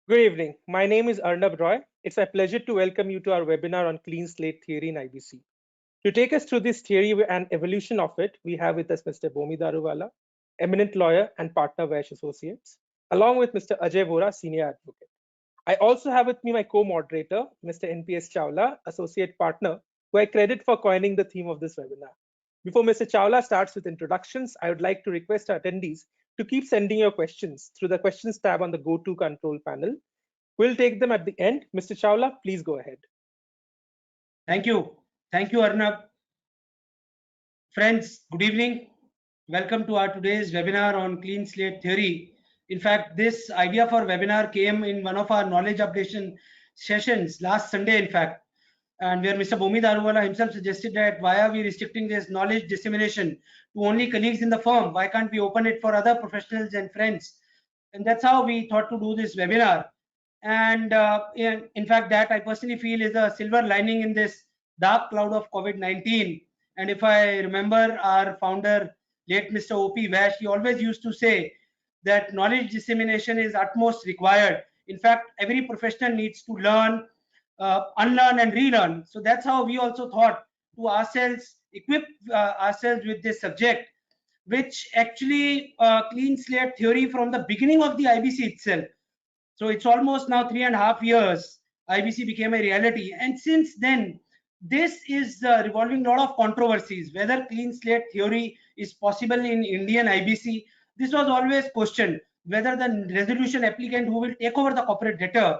Good evening. My name is Arnab Roy. It's a pleasure to welcome you to our webinar on clean slate theory in IBC. To take us through this theory and evolution of it, we have with us Mr. Bomi Daruwala, eminent lawyer and partner Vaish Associates, along with Mr. Ajay Vora, senior advocate. I also have with me my co-moderator, Mr. NPS Chawla, associate partner, who I credit for coining the theme of this webinar. Before Mr. Chawla starts with introductions, I would like to request our attendees to keep sending your questions through the questions tab on the Go To control panel. We'll take them at the end. Mr. Chawla, please go ahead. Thank you. Thank you, Arnab. Friends, good evening. Welcome to our today's webinar on clean slate theory. In fact, this idea for webinar came in one of our knowledge updation sessions last Sunday, in fact, and where Mr. Bomi Daruwala himself suggested that why are we restricting this knowledge dissemination to only colleagues in the firm? Why can't we open it for other professionals and friends? And that's how we thought to do this webinar. And in fact, that I personally feel is a silver lining in this dark cloud of COVID-19. And if I remember our founder, late Mr. O.P. Vaish, he always used to say that knowledge dissemination is utmost required. In fact, every professional needs to learn, unlearn and relearn. So that's how we also thought to ourselves, equip ourselves with this subject, which actually clean slate theory from the beginning of the IBC itself. So it's almost now 3.5 years IBC became a reality, and since then this is revolving a lot of controversies whether clean slate theory is possible in Indian IBC. This was always questioned whether the resolution applicant who will take over the corporate debtor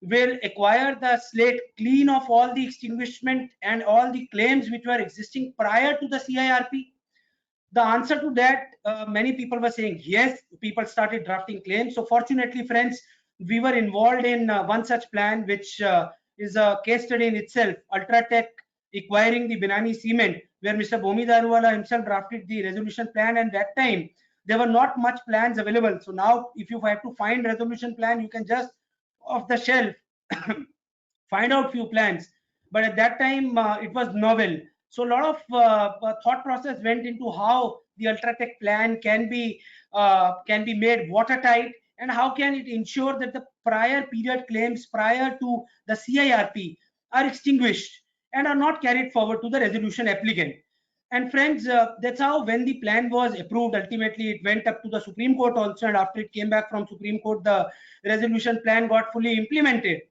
will acquire the slate clean of all the extinguishment and all the claims which were existing prior to the CIRP. The answer to that, many people were saying yes. People started drafting claims. So fortunately, friends, we were involved in one such plan, which is a case study in itself, Ultratech acquiring the Binani cement, where Mr. Bomi Daruwala himself drafted the resolution plan, and that time there were not much plans available. So now if you have to find resolution plan, you can just off the shelf find out few plans. But at that time it was novel. So a lot of thought process went into how the Ultratech plan can be made watertight, and how can it ensure that the prior period claims prior to the CIRP are extinguished and are not carried forward to the resolution applicant. And friends, that's how when the plan was approved, ultimately it went up to the Supreme Court also, and after it came back from Supreme Court, the resolution plan got fully implemented.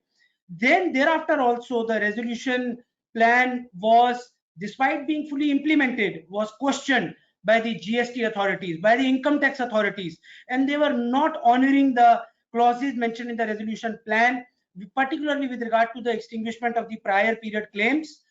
Then thereafter also the resolution plan was, despite being fully implemented, was questioned by the GST authorities, by the income tax authorities, and they were not honoring the clauses mentioned in the resolution plan, particularly with regard to the extinguishment of the prior period claims.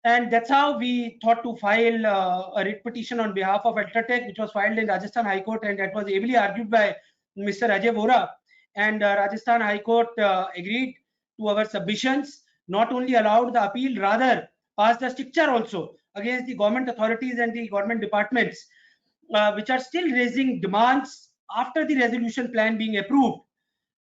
And that's how we thought to file a writ petition on behalf of Ultratech, which was filed in Rajasthan High Court, and that was ably argued by Mr. Ajay Vora. And Rajasthan High Court agreed to our submissions, not only allowed the appeal, rather passed the stricture also against the government authorities and the government departments, which are still raising demands after the resolution plan being approved.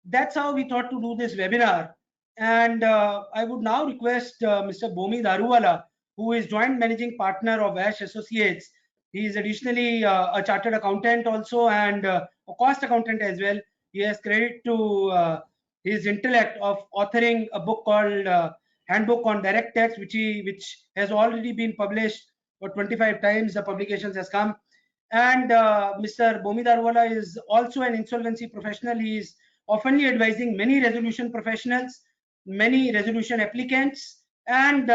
That's how we thought to do this webinar. And I would now request Mr. Bomi Daruwala, who is joint managing partner of Vaish Associates. He is additionally a chartered accountant also, and a cost accountant as well. He has credit to his intellect of authoring a book called Handbook on Direct Tax, which has already been published for 25 times. The publications has come. And Mr. Bomi Daruwala is also an insolvency professional. He is oftenly advising many resolution professionals, many resolution applicants, and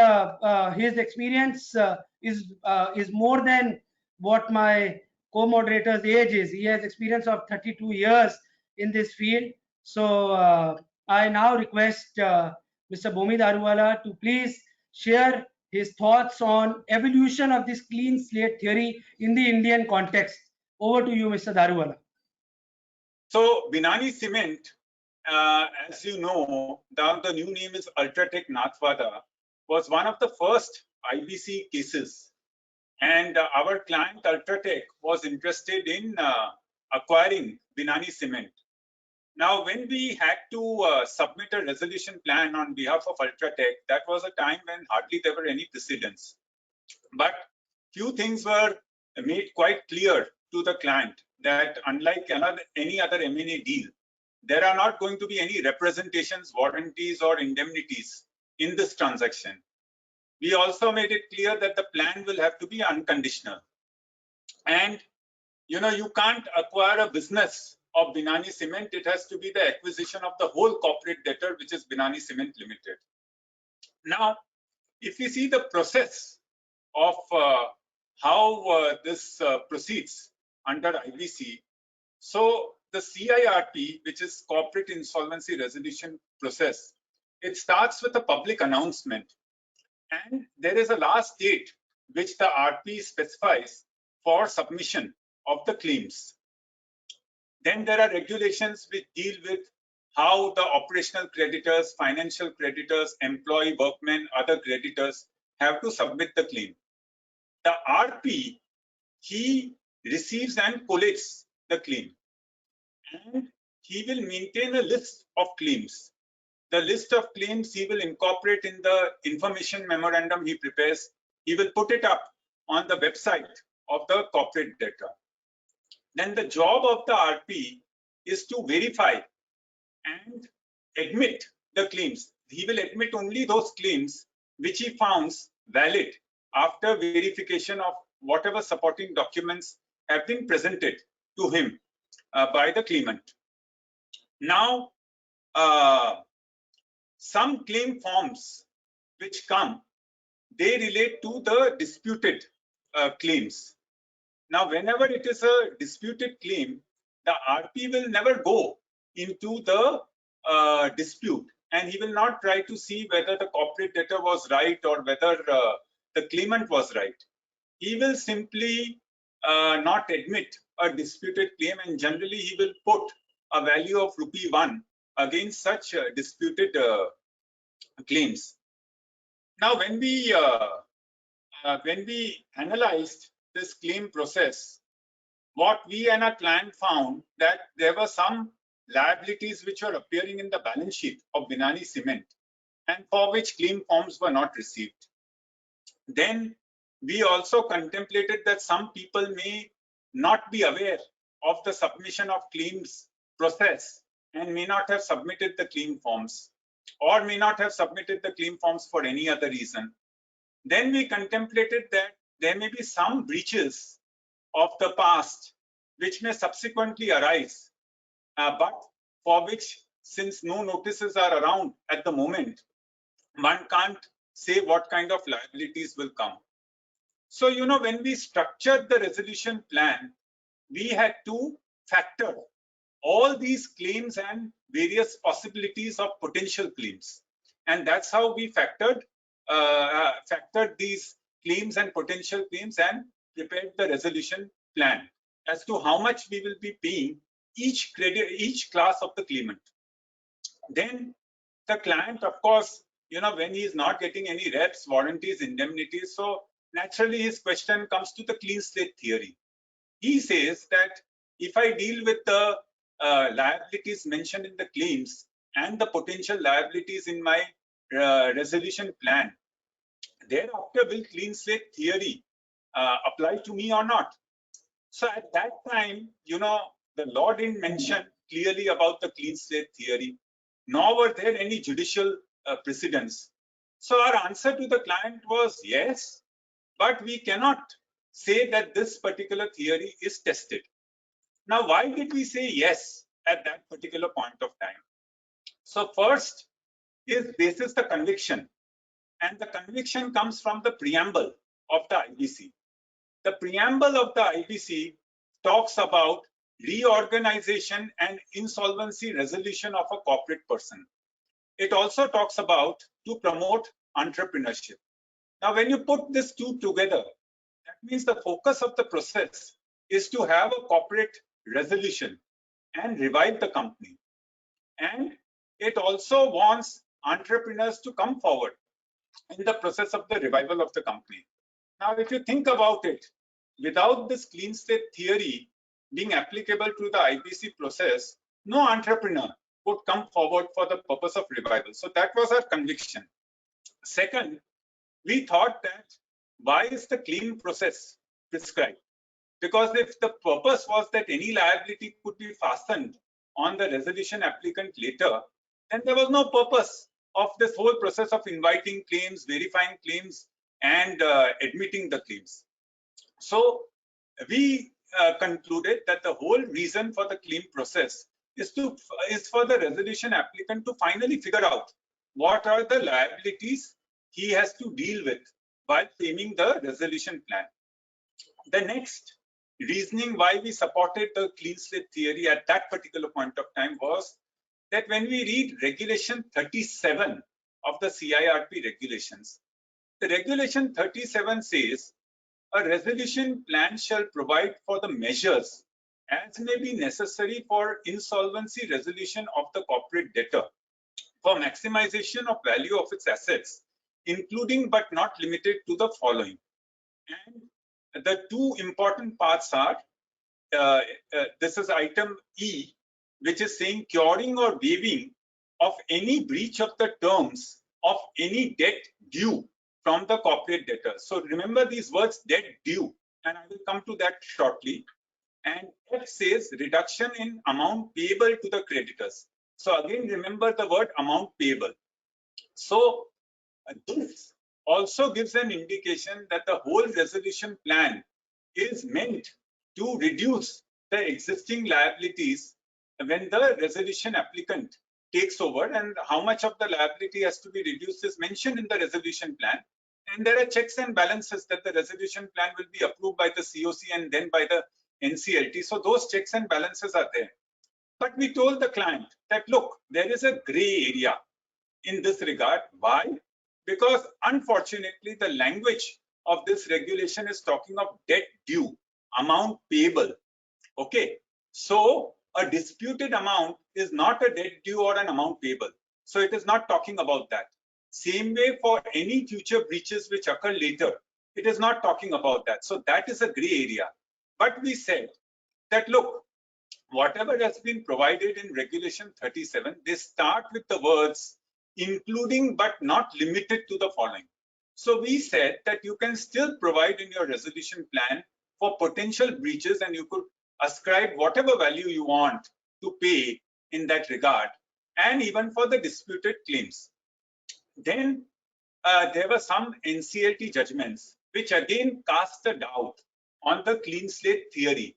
his experience is more than what my co-moderator's age is. He has experience of 32 years in this field. So I now request Mr. Bomi Daruwala to please share his thoughts on evolution of this clean slate theory in the Indian context. Over to you, Mr. Daruwala. So Binani Cement, as you know, the new name is Ultratech Nathwada, was one of the first IBC cases, and our client Ultratech was interested in acquiring Binani Cement. Now, when we had to submit a resolution plan on behalf of Ultratech, that was a time when hardly there were any precedents. But few things were made quite clear to the client, that unlike any other M&A deal, there are not going to be any representations, warranties, or indemnities in this transaction. We also made it clear that the plan will have to be unconditional. And you know, you can't acquire a business of Binani Cement. It has to be the acquisition of the whole corporate debtor, which is Binani Cement Limited. Now, if we see the process of how this proceeds under IBC, so the CIRP, which is Corporate Insolvency Resolution Process, it starts with a public announcement, and there is a last date which the RP specifies for submission of the claims. Then there are regulations which deal with how the operational creditors, financial creditors, employee, workmen, other creditors have to submit the claim. The RP, he receives and collates the claim, and he will maintain a list of claims. The list of claims he will incorporate in the information memorandum he prepares. He will put it up on the website of the corporate debtor. Then the job of the RP is to verify and admit the claims. He will admit only those claims which he finds valid after verification of whatever supporting documents have been presented to him by the claimant. Now, some claim forms which come, they relate to the disputed claims. Now, whenever it is a disputed claim, the RP will never go into the dispute, and he will not try to see whether the corporate debtor was right or whether the claimant was right. He will simply not admit a disputed claim, and generally he will put a value of ₹1 against such disputed claims. Now, when we analyzed this claim process, what we and our client found that there were some liabilities which were appearing in the balance sheet of Binani Cement, and for which claim forms were not received. Then we also contemplated that some people may not be aware of the submission of claims process and may not have submitted the claim forms, or may not have submitted the claim forms for any other reason. Then we contemplated that there may be some breaches of the past which may subsequently arise, but for which, since no notices are around at the moment, one can't say what kind of liabilities will come. So, you know, when we structured the resolution plan, we had to factor all these claims and various possibilities of potential claims. And that's how we factored these claims and potential claims and prepared the resolution plan as to how much we will be paying each class of the claimant. Then the client, of course, you know, when he is not getting any reps, warranties, indemnities, so naturally his question comes to the clean slate theory. He says that if I deal with the liabilities mentioned in the claims and the potential liabilities in my resolution plan, thereafter will clean slate theory apply to me or not? So at that time, you know, the law didn't mention clearly about the clean slate theory, nor were there any judicial precedents. So our answer to the client was yes, but we cannot say that this particular theory is tested. Now, why did we say yes at that particular point of time? So first is basis the conviction, and the conviction comes from the preamble of the IBC. The preamble of the IBC talks about reorganization and insolvency resolution of a corporate person. It also talks about to promote entrepreneurship. Now, when you put these two together, that means the focus of the process is to have a corporate resolution and revive the company. And it also wants entrepreneurs to come forward in the process of the revival of the company. Now, if you think about it, without this clean slate theory being applicable to the IBC process, no entrepreneur would come forward for the purpose of revival. So that was our conviction. Second, we thought that why is the claim process prescribed? Because if the purpose was that any liability could be fastened on the resolution applicant later, then there was no purpose of this whole process of inviting claims, verifying claims, and admitting the claims. So we concluded that the whole reason for the claim process is for the resolution applicant to finally figure out what are the liabilities he has to deal with while claiming the resolution plan. The next reasoning why we supported the clean slate theory at that particular point of time was that when we read regulation 37 of the CIRP regulations, the regulation 37 says a resolution plan shall provide for the measures as may be necessary for insolvency resolution of the corporate debtor for maximization of value of its assets, including but not limited to the following. And the two important parts are, this is item E, which is saying curing or waiving of any breach of the terms of any debt due from the corporate debtor. So remember these words, debt due, and I will come to that shortly. And F says reduction in amount payable to the creditors. So again, remember the word amount payable. So this also gives an indication that the whole resolution plan is meant to reduce the existing liabilities when the resolution applicant takes over, and how much of the liability has to be reduced is mentioned in the resolution plan. And there are checks and balances that the resolution plan will be approved by the COC and then by the NCLT. So those checks and balances are there. But we told the client that, look, there is a gray area in this regard. Why? Because unfortunately, the language of this regulation is talking of debt due, amount payable. Okay. So a disputed amount is not a debt due or an amount payable. So it is not talking about that. Same way for any future breaches which occur later, it is not talking about that. So that is a gray area. But we said that, look, whatever has been provided in regulation 37, they start with the words including but not limited to the following. So we said that you can still provide in your resolution plan for potential breaches, and you could ascribe whatever value you want to pay in that regard, and even for the disputed claims. Then there were some NCLT judgments which again cast a doubt on the clean slate theory.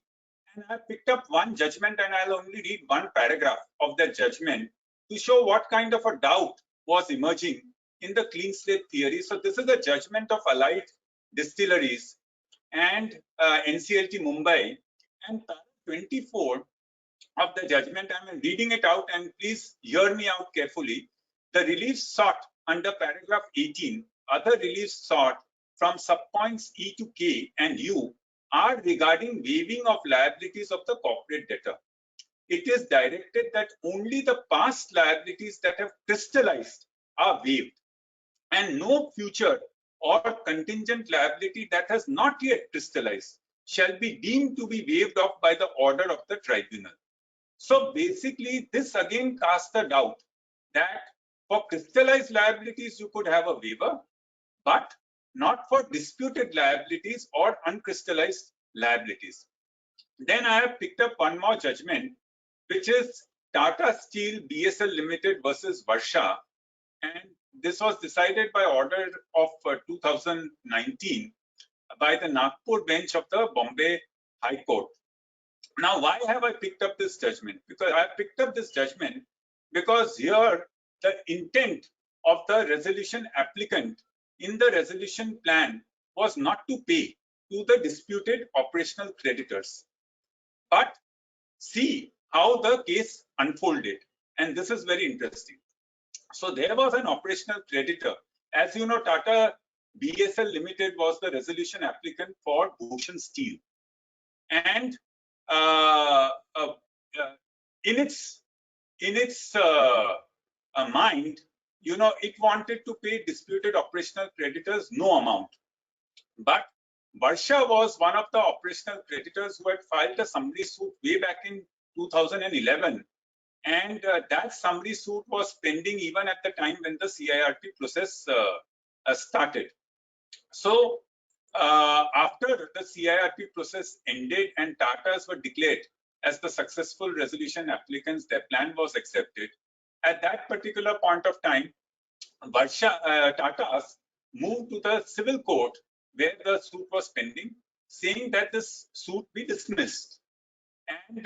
And I picked up one judgment, and I'll only read one paragraph of that judgment to show what kind of a doubt was emerging in the clean slate theory. So this is a judgment of Allied Distilleries and NCLT Mumbai, and 24 of the judgment, I'm reading it out, and please hear me out carefully. The relief sought under paragraph 18, other reliefs sought from subpoints E to K and U are regarding waiving of liabilities of the corporate debtor. It is directed that only the past liabilities that have crystallized are waived, and no future or contingent liability that has not yet crystallized shall be deemed to be waived off by the order of the tribunal. So basically, this again casts a doubt that for crystallized liabilities, you could have a waiver, but not for disputed liabilities or uncrystallized liabilities. Then I have picked up one more judgment, which is Tata Steel BSL Limited versus Varsha, and this was decided by order of 2019 by the Nagpur bench of the Bombay High Court. Now, why have I picked up this judgment? Because I picked up this judgment because here the intent of the resolution applicant in the resolution plan was not to pay to the disputed operational creditors, but see how the case unfolded. And this is very interesting. So there was an operational creditor. As you know, Tata BSL Limited was the resolution applicant for Bhushan Steel. And in its mind, you know, it wanted to pay disputed operational creditors no amount. But Varsha was one of the operational creditors who had filed a summary suit way back in 2011. And that summary suit was pending even at the time when the CIRP process started. So after the CIRP process ended and Tatas were declared as the successful resolution applicants, their plan was accepted. At that particular point of time, Tata's moved to the civil court where the suit was pending, saying that this suit be dismissed. And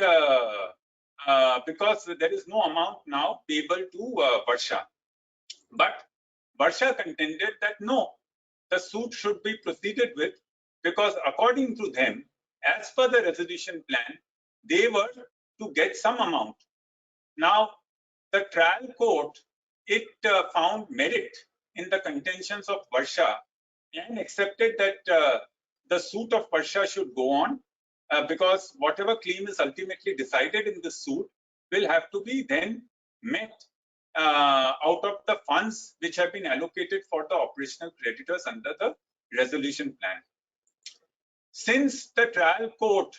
because there is no amount now payable to Varsha. But Varsha contended that no, the suit should be proceeded with, because according to them, as per the resolution plan, they were to get some amount. Now, the trial court, it found merit in the contentions of Varsha and accepted that the suit of Varsha should go on because whatever claim is ultimately decided in the suit will have to be then met out of the funds which have been allocated for the operational creditors under the resolution plan. Since the trial court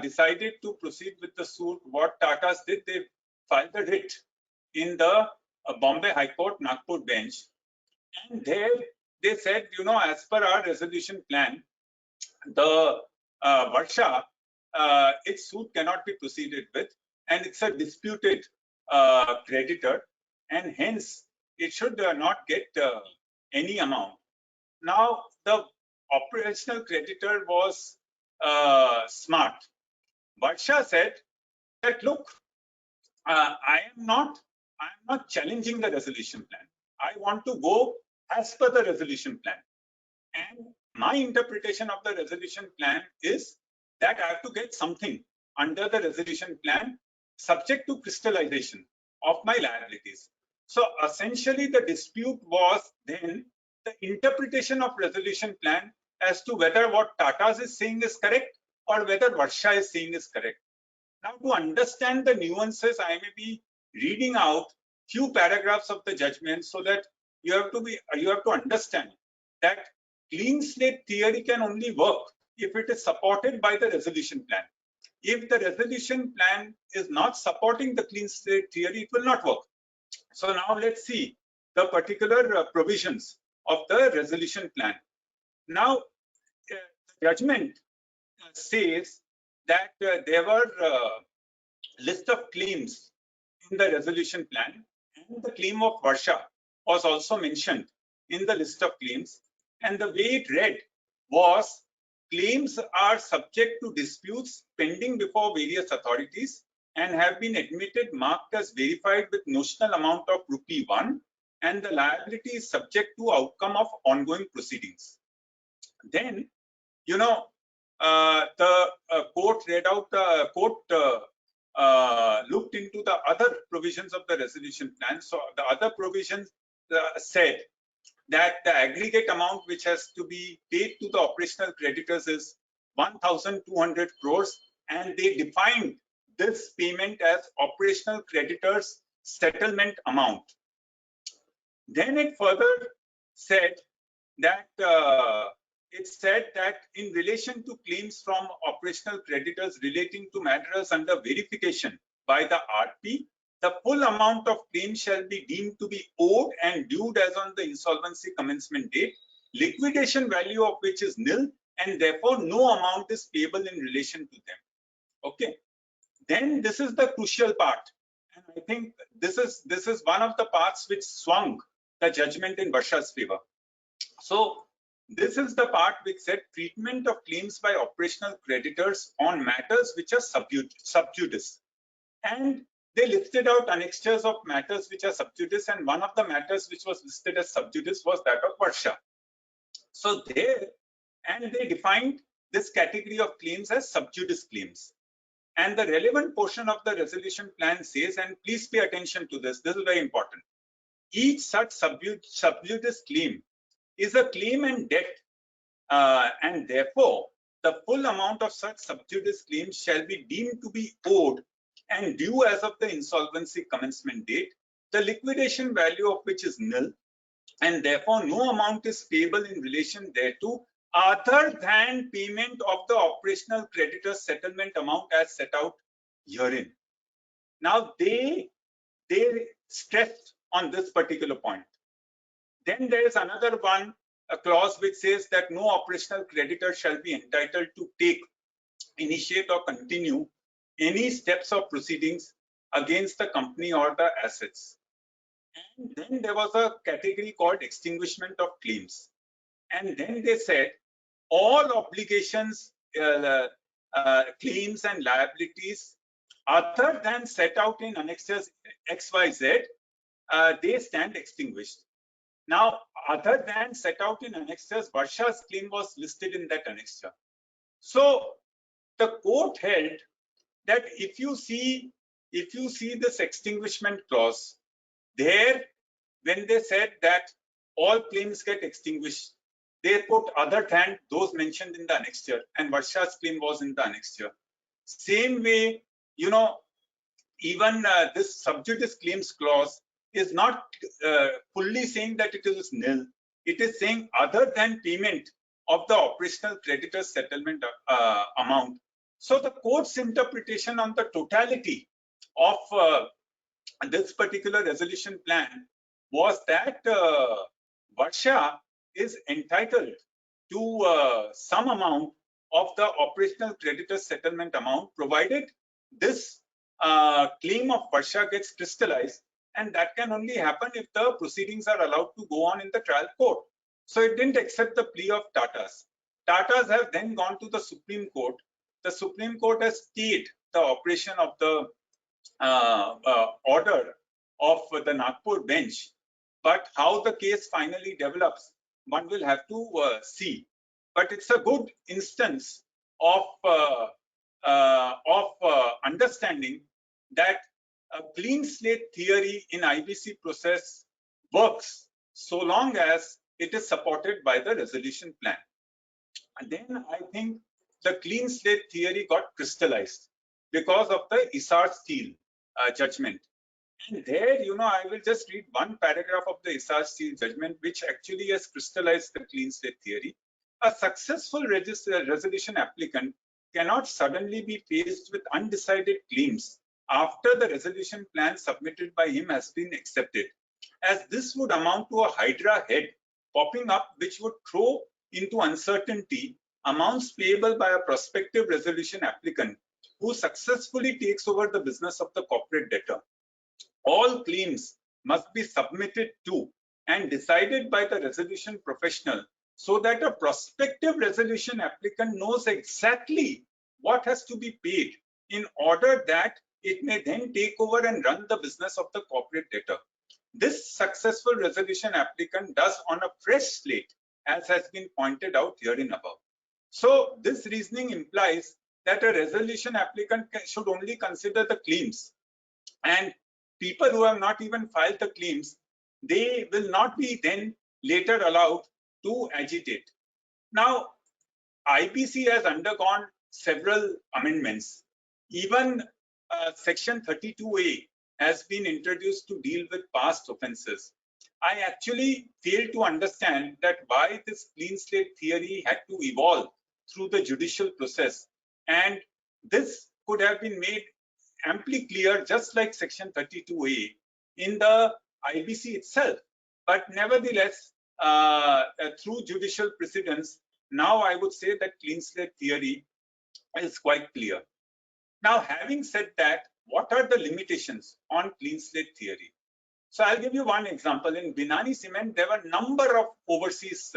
decided to proceed with the suit, what Tatas did, they filed a writ in the Bombay High Court Nagpur bench, and there they said, you know, as per our resolution plan, the Varsha, its suit cannot be proceeded with, and it's a disputed creditor, and hence it should not get any amount. Now, the operational creditor was smart. Varsha said that, look, I am not challenging the resolution plan. I want to go as per the resolution plan. And my interpretation of the resolution plan is that I have to get something under the resolution plan subject to crystallization of my liabilities. So essentially the dispute was then the interpretation of resolution plan as to whether what Tatas is saying is correct or whether Varsha is saying is correct. Now, to understand the nuances, I may be reading out few paragraphs of the judgment so that you have to understand that clean slate theory can only work if it is supported by the resolution plan. If the resolution plan is not supporting the clean slate theory, it will not work. So now let's see the particular provisions of the resolution plan. Now, the judgment says that there were list of claims in the resolution plan, and the claim of Varsha was also mentioned in the list of claims. And the way it read was, claims are subject to disputes pending before various authorities and have been admitted marked as verified with notional amount of ₹1, and the liability is subject to outcome of ongoing proceedings. Then, you know, the court read out, looked into the other provisions of the resolution plan. So the other provisions said that the aggregate amount which has to be paid to the operational creditors is 1,200 crores, and they defined this payment as operational creditors settlement amount. Then it further said that in relation to claims from operational creditors relating to matters under verification by the RP, the full amount of claim shall be deemed to be owed and due as on the insolvency commencement date, liquidation value of which is nil, and therefore no amount is payable in relation to them. Okay. Then this is the crucial part, and I think this is one of the parts which swung the judgment in Varsha's favor. So this is the part which said treatment of claims by operational creditors on matters which are sub judice, and they listed out annexures of matters which are sub judice, and one of the matters which was listed as sub judice was that of Varsha. So they defined this category of claims as sub judice claims. And the relevant portion of the resolution plan says, and please pay attention to this, this is very important. Each such sub judice claim is a claim and debt, and therefore the full amount of such sub judice claims shall be deemed to be owed and due as of the insolvency commencement date, the liquidation value of which is nil, and therefore no amount is payable in relation thereto other than payment of the operational creditor's settlement amount as set out herein. Now they stressed on this particular point. Then there is another one, a clause which says that no operational creditor shall be entitled to take, initiate or continue any steps or proceedings against the company or the assets. And then there was a category called extinguishment of claims. And then they said all obligations, claims and liabilities other than set out in annexures XYZ, they stand extinguished. Now, other than set out in annexures, Varsha's claim was listed in that annexure. So the court held that if you see this extinguishment clause, there, when they said that all claims get extinguished, they put other than those mentioned in the annexure, and Varsha's claim was in the annexure. Same way, you know, even this sub judice claims clause is not fully saying that it is nil. It is saying other than payment of the operational creditor's settlement amount. So the court's interpretation on the totality of this particular resolution plan was that Varsha is entitled to some amount of the operational creditor settlement amount, provided this claim of Varsha gets crystallized, and that can only happen if the proceedings are allowed to go on in the trial court. So it didn't accept the plea of Tatas. Tatas have then gone to the Supreme Court. The Supreme Court has stayed the operation of the order of the Nagpur bench, but how the case finally develops, one will have to see. But it's a good instance of understanding that a clean slate theory in IBC process works so long as it is supported by the resolution plan. And then I think the clean slate theory got crystallized because of the Isar Steel judgment. And there, you know, I will just read one paragraph of the Isar Steel judgment, which actually has crystallized the clean slate theory. A successful resolution applicant cannot suddenly be faced with undecided claims after the resolution plan submitted by him has been accepted, as this would amount to a hydra head popping up, which would throw into uncertainty amounts payable by a prospective resolution applicant who successfully takes over the business of the corporate debtor. All claims must be submitted to and decided by the resolution professional so that a prospective resolution applicant knows exactly what has to be paid in order that it may then take over and run the business of the corporate debtor. This successful resolution applicant does on a fresh slate, as has been pointed out herein above. So this reasoning implies that a resolution applicant should only consider the claims, and people who have not even filed the claims, they will not be then later allowed to agitate. Now, IBC has undergone several amendments. Even section 32A has been introduced to deal with past offences. I actually fail to understand that why this clean slate theory had to evolve through the judicial process, and this could have been made amply clear, just like section 32A in the IBC itself. But nevertheless, through judicial precedents, now I would say that clean slate theory is quite clear. Now, having said that, what are the limitations on clean slate theory? So I'll give you one example. In Binani Cement, there were a number of overseas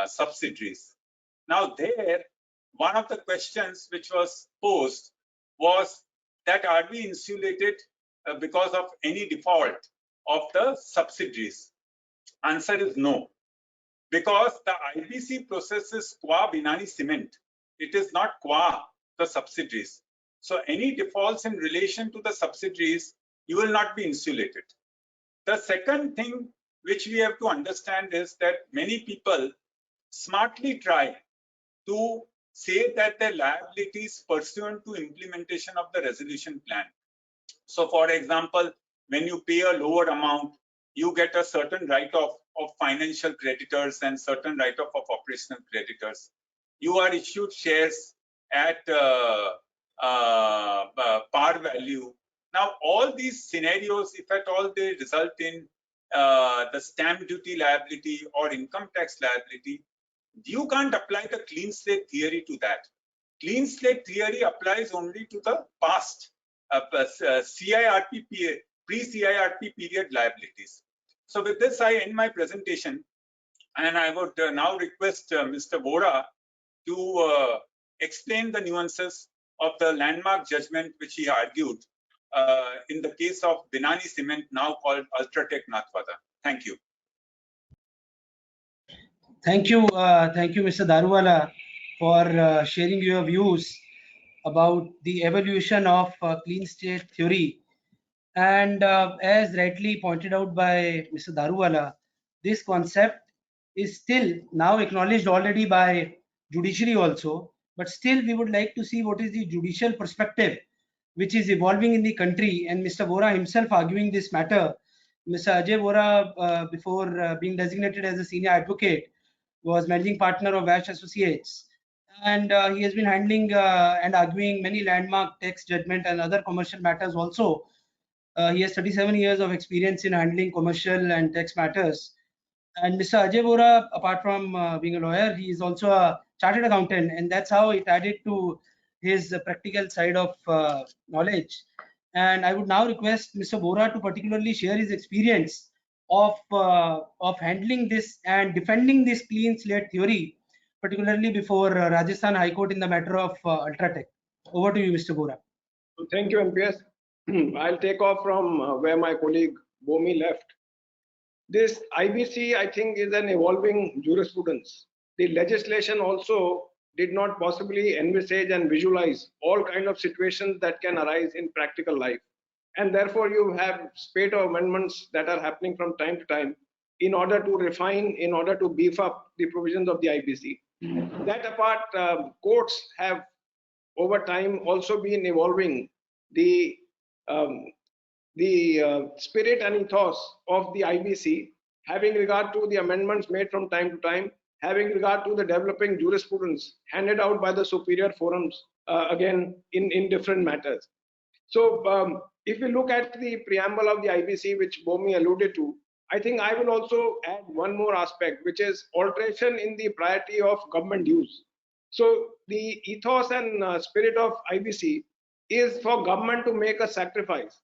subsidiaries. Now there, one of the questions which was posed was that are we insulated because of any default of the subsidiaries? Answer is no, because the IBC processes qua Binani Cement. It is not qua the subsidiaries. So any defaults in relation to the subsidiaries, you will not be insulated. The second thing which we have to understand is that many people smartly try to say that their liabilities pursuant to implementation of the resolution plan. So for example, when you pay a lower amount, you get a certain write-off of financial creditors and certain write-off of operational creditors. You are issued shares at par value. Now, all these scenarios, if at all they result in the stamp duty liability or income tax liability, you can't apply the clean slate theory to that. clean slate theory applies only to the past CIRP, pre-CIRP period liabilities. So with this, I end my presentation, and I would now request Mr. Vora to explain the nuances of the landmark judgment which he argued in the case of Binani Cement, now called Ultratech Nathwada. Thank you. Thank you, Mr. Daruwala, for sharing your views about the evolution of clean state theory. And as rightly pointed out by Mr. Daruwala, this concept is still now acknowledged already by judiciary also, but still we would like to see what is the judicial perspective which is evolving in the country, and Mr. Vora himself arguing this matter. Mr. Ajay Vora, before being designated as a senior advocate, was managing partner of Vash Associates, and he has been handling and arguing many landmark tax judgment and other commercial matters also. He has 37 years of experience in handling commercial and tax matters. And Mr. Ajay Vora, apart from being a lawyer, he is also a chartered accountant, and that's how it added to his practical side of knowledge. And I would now request Mr. Vora to particularly share his experience of handling this and defending this clean slate theory, particularly before Rajasthan High Court in the matter of Ultratech. Over to you, Mr. Vora. Thank you, MPS. I'll take off from where my colleague Bomi left. This IBC, I think, is an evolving jurisprudence. The legislation also did not possibly envisage and visualize all kinds of situations that can arise in practical life. And therefore, you have spate of amendments that are happening from time to time in order to refine, in order to beef up the provisions of the IBC. That apart, courts have over time also been evolving the spirit and ethos of the IBC, having regard to the amendments made from time to time, having regard to the developing jurisprudence handed out by the superior forums, again, in different matters. So if we look at the preamble of the IBC, which Bomi alluded to, I think I will also add one more aspect, which is alteration in the priority of government dues. So the ethos and spirit of IBC is for government to make a sacrifice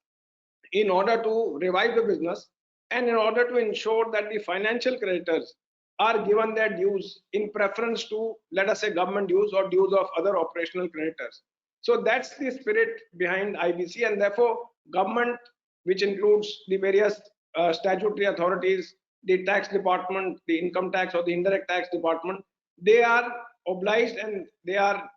in order to revive the business and in order to ensure that the financial creditors are given their dues in preference to, let us say, government dues or dues of other operational creditors. So that's the spirit behind IBC, and therefore government, which includes the various statutory authorities, the tax department, the income tax or the indirect tax department, they are obliged and they are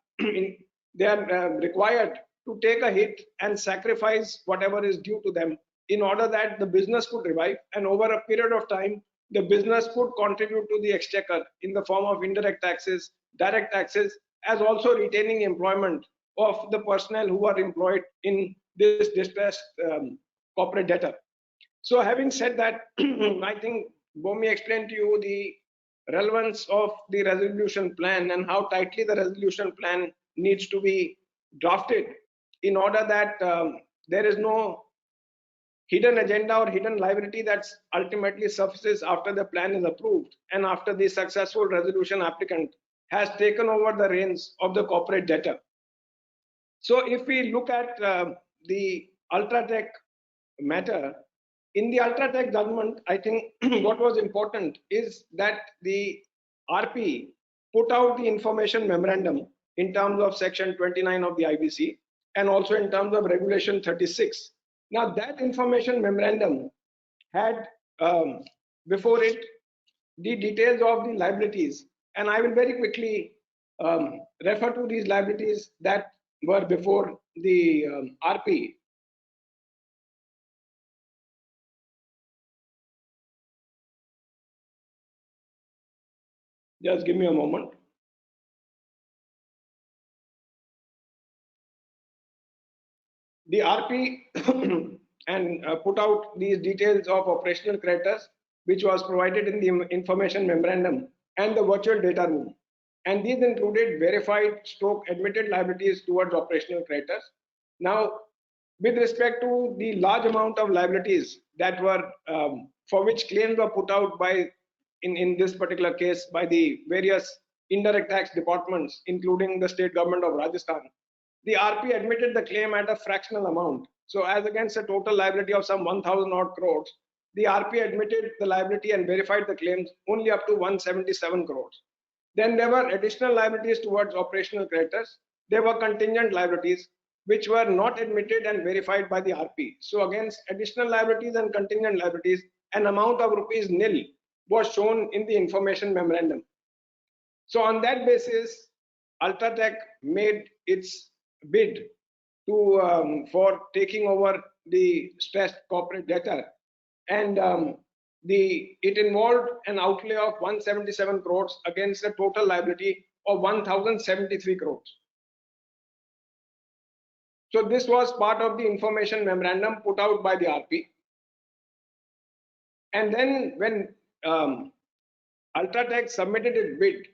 required to take a hit and sacrifice whatever is due to them in order that the business could revive, and over a period of time the business could contribute to the exchequer in the form of indirect taxes, direct taxes, as also retaining employment of the personnel who are employed in this distressed corporate debtor. So having said that, I think Bomi explained to you the relevance of the resolution plan and how tightly the resolution plan needs to be drafted in order that there is no hidden agenda or hidden liability that ultimately surfaces after the plan is approved and after the successful resolution applicant has taken over the reins of the corporate debtor. So if we look at the Ultratech matter, in the Ultratech judgment, I think what was important is that the RP put out the information memorandum in terms of section 29 of the IBC and also in terms of regulation 36. Now that information memorandum had before it the details of the liabilities, and I will very quickly refer to these liabilities that were before the RP. Just give me a moment. The RP and put out these details of operational creditors, which was provided in the information memorandum and the virtual data room. And these included verified / admitted liabilities towards operational creditors. Now, with respect to the large amount of liabilities that were for which claims were put out by in this particular case by the various indirect tax departments, including the state government of Rajasthan, the RP admitted the claim at a fractional amount. So as against a total liability of some 1,000 odd crores, the RP admitted the liability and verified the claims only up to 177 crores. Then there were additional liabilities towards operational creditors. There were contingent liabilities which were not admitted and verified by the RP. So against additional liabilities and contingent liabilities, an amount of rupees nil was shown in the information memorandum. So on that basis, Ultratech made its bid to for taking over the stressed corporate debtor, and it involved an outlay of 177 crores against a total liability of 1,073 crores. So this was part of the information memorandum put out by the RP. And then when Ultratech submitted its bid,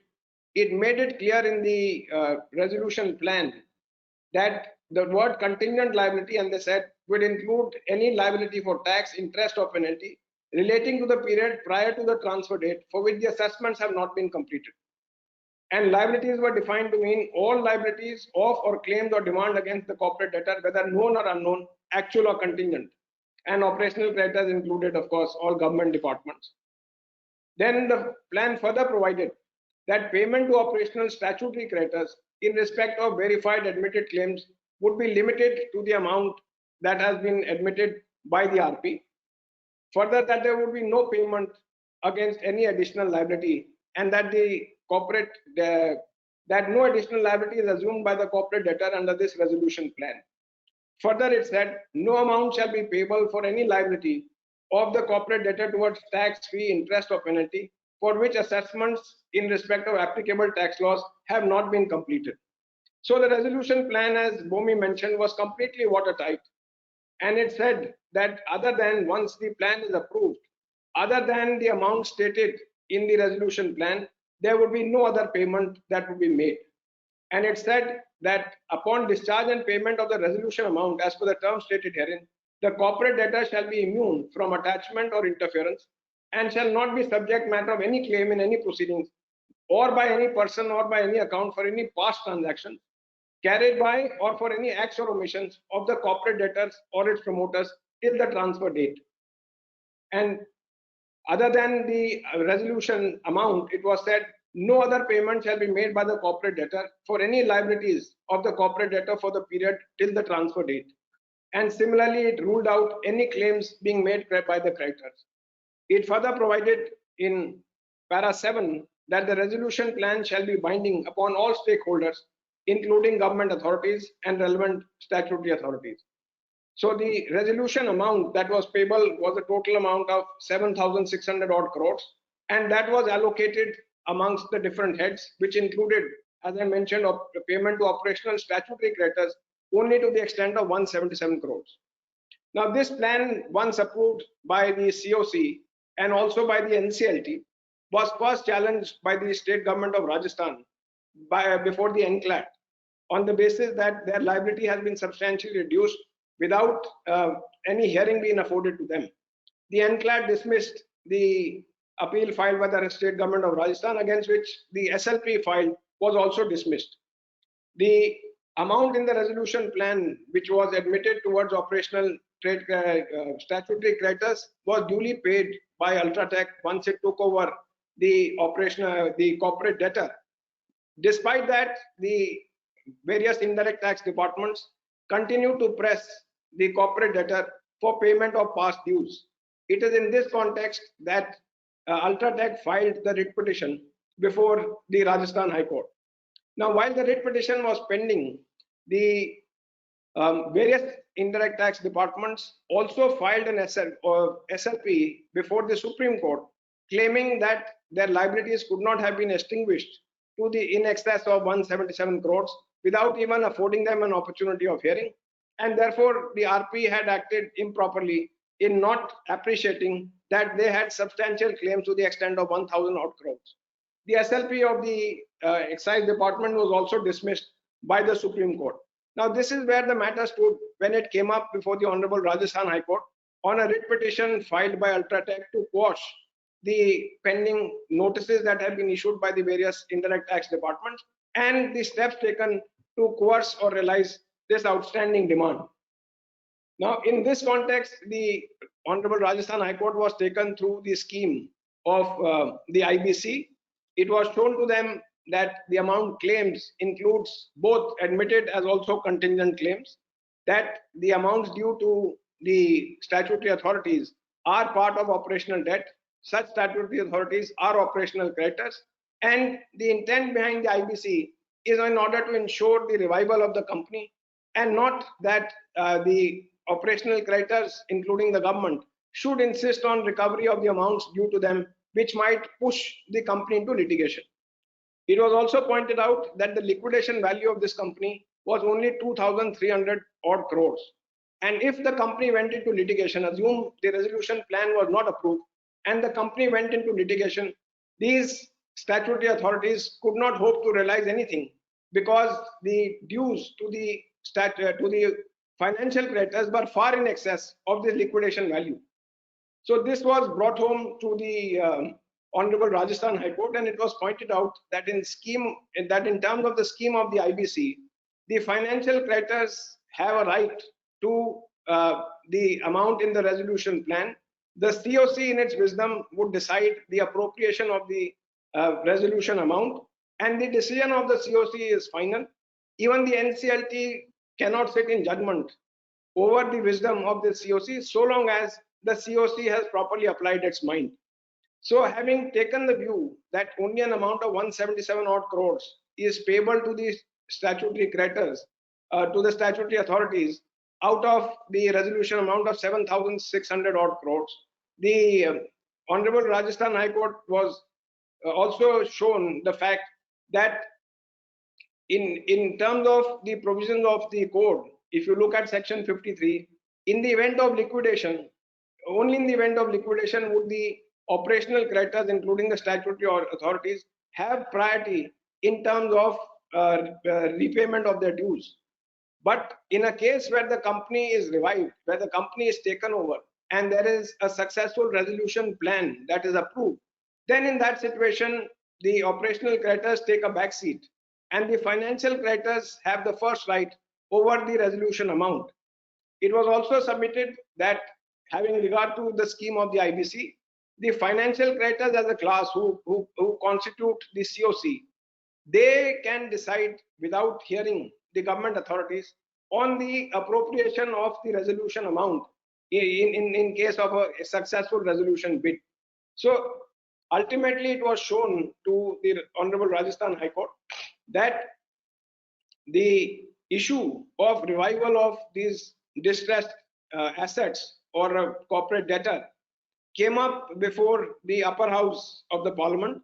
it made it clear in the resolution plan that the word contingent liability, and they said, would include any liability for tax, interest or penalty relating to the period prior to the transfer date for which the assessments have not been completed. And liabilities were defined to mean all liabilities of or claims or demand against the corporate debtor, whether known or unknown, actual or contingent. And operational creditors included, of course, all government departments. Then the plan further provided that payment to operational statutory creditors in respect of verified admitted claims would be limited to the amount that has been admitted by the RP. Further, that there would be no payment against any additional liability, and that the corporate that no additional liability is assumed by the corporate debtor under this resolution plan. Further, it said no amount shall be payable for any liability of the corporate debtor towards tax, fee, interest or penalty for which assessments in respect of applicable tax laws have not been completed. So the resolution plan, as Bomi mentioned, was completely watertight, and it said that other than once the plan is approved, other than the amount stated in the resolution plan, there would be no other payment that would be made. And it said that upon discharge and payment of the resolution amount as per the terms stated herein, the corporate debtor shall be immune from attachment or interference and shall not be subject matter of any claim in any proceedings or by any person or by any account for any past transaction carried by or for any acts or omissions of the corporate debtors or its promoters till the transfer date. And other than the resolution amount, it was said no other payment shall be made by the corporate debtor for any liabilities of the corporate debtor for the period till the transfer date. And similarly, it ruled out any claims being made by the creditors. It further provided in para 7 that the resolution plan shall be binding upon all stakeholders, including government authorities and relevant statutory authorities. So the resolution amount that was payable was a total amount of 7,600 odd crores, and that was allocated amongst the different heads, which included, as I mentioned, of payment to operational statutory creditors only to the extent of 177 crores. Now this plan, once approved by the COC and also by the NCLT, was first challenged by the state government of Rajasthan before the NCLAT on the basis that their liability has been substantially reduced without any hearing being afforded to them. The NCLAT dismissed the appeal filed by the state government of Rajasthan, against which the SLP filed was also dismissed. The amount in the resolution plan which was admitted towards operational trade statutory creditors was duly paid by Ultratech once it took over the corporate debtor. Despite that, the various indirect tax departments continue to press the corporate debtor for payment of past dues. It is in this context that Ultratech filed the writ petition before the Rajasthan High Court. Now, while the writ petition was pending, the various indirect tax departments also filed an SLP before the Supreme Court, claiming that their liabilities could not have been extinguished to the in excess of 177 crores without even affording them an opportunity of hearing, and therefore the RP had acted improperly in not appreciating that they had substantial claims to the extent of 1,000 odd crores. The SLP of the Excise Department was also dismissed by the Supreme Court. Now, this is where the matter stood when it came up before the Honorable Rajasthan High Court on a writ petition filed by Ultratech to quash the pending notices that have been issued by the various indirect tax departments and the steps taken to coerce or realize this outstanding demand. Now, in this context, the Honorable Rajasthan High Court was taken through the scheme of the IBC. It was shown to them that the amount claims includes both admitted as also contingent claims, that the amounts due to the statutory authorities are part of operational debt. Such statutory authorities are operational creditors, and the intent behind the IBC is in order to ensure the revival of the company, and not that the operational creditors, including the government, should insist on recovery of the amounts due to them, which might push the company into litigation. It was also pointed out that the liquidation value of this company was only 2,300 odd crores. And if the company went into litigation, assume the resolution plan was not approved, and the company went into litigation, these statutory authorities could not hope to realize anything, because the dues to the financial creditors were far in excess of the liquidation value. So this was brought home to the Honorable Rajasthan High Court, and it was pointed out that in terms of the scheme of the IBC, the financial creditors have a right to the amount in the resolution plan. The COC in its wisdom would decide the appropriation of the resolution amount, and the decision of the COC is final. Even the NCLT cannot sit in judgment over the wisdom of the COC so long as the COC has properly applied its mind. So, having taken the view that only an amount of 177 odd crores is payable to the statutory creditors, to the statutory authorities, out of the resolution amount of 7,600 odd crores, the Honorable Rajasthan High Court was also shown the fact that in terms of the provisions of the code, if you look at section 53, in the event of liquidation, only in the event of liquidation would the operational creditors, including the statutory authorities, have priority in terms of repayment of their dues. But in a case where the company is revived, where the company is taken over, and there is a successful resolution plan that is approved, then in that situation, the operational creditors take a back seat, and the financial creditors have the first right over the resolution amount. It was also submitted that, having regard to the scheme of the IBC, the financial creditors as a class who constitute the COC, they can decide without hearing the government authorities on the appropriation of the resolution amount in case of a successful resolution bid. So ultimately, it was shown to the Honorable Rajasthan High Court that the issue of revival of these distressed assets or a corporate debtor came up before the upper house of the parliament.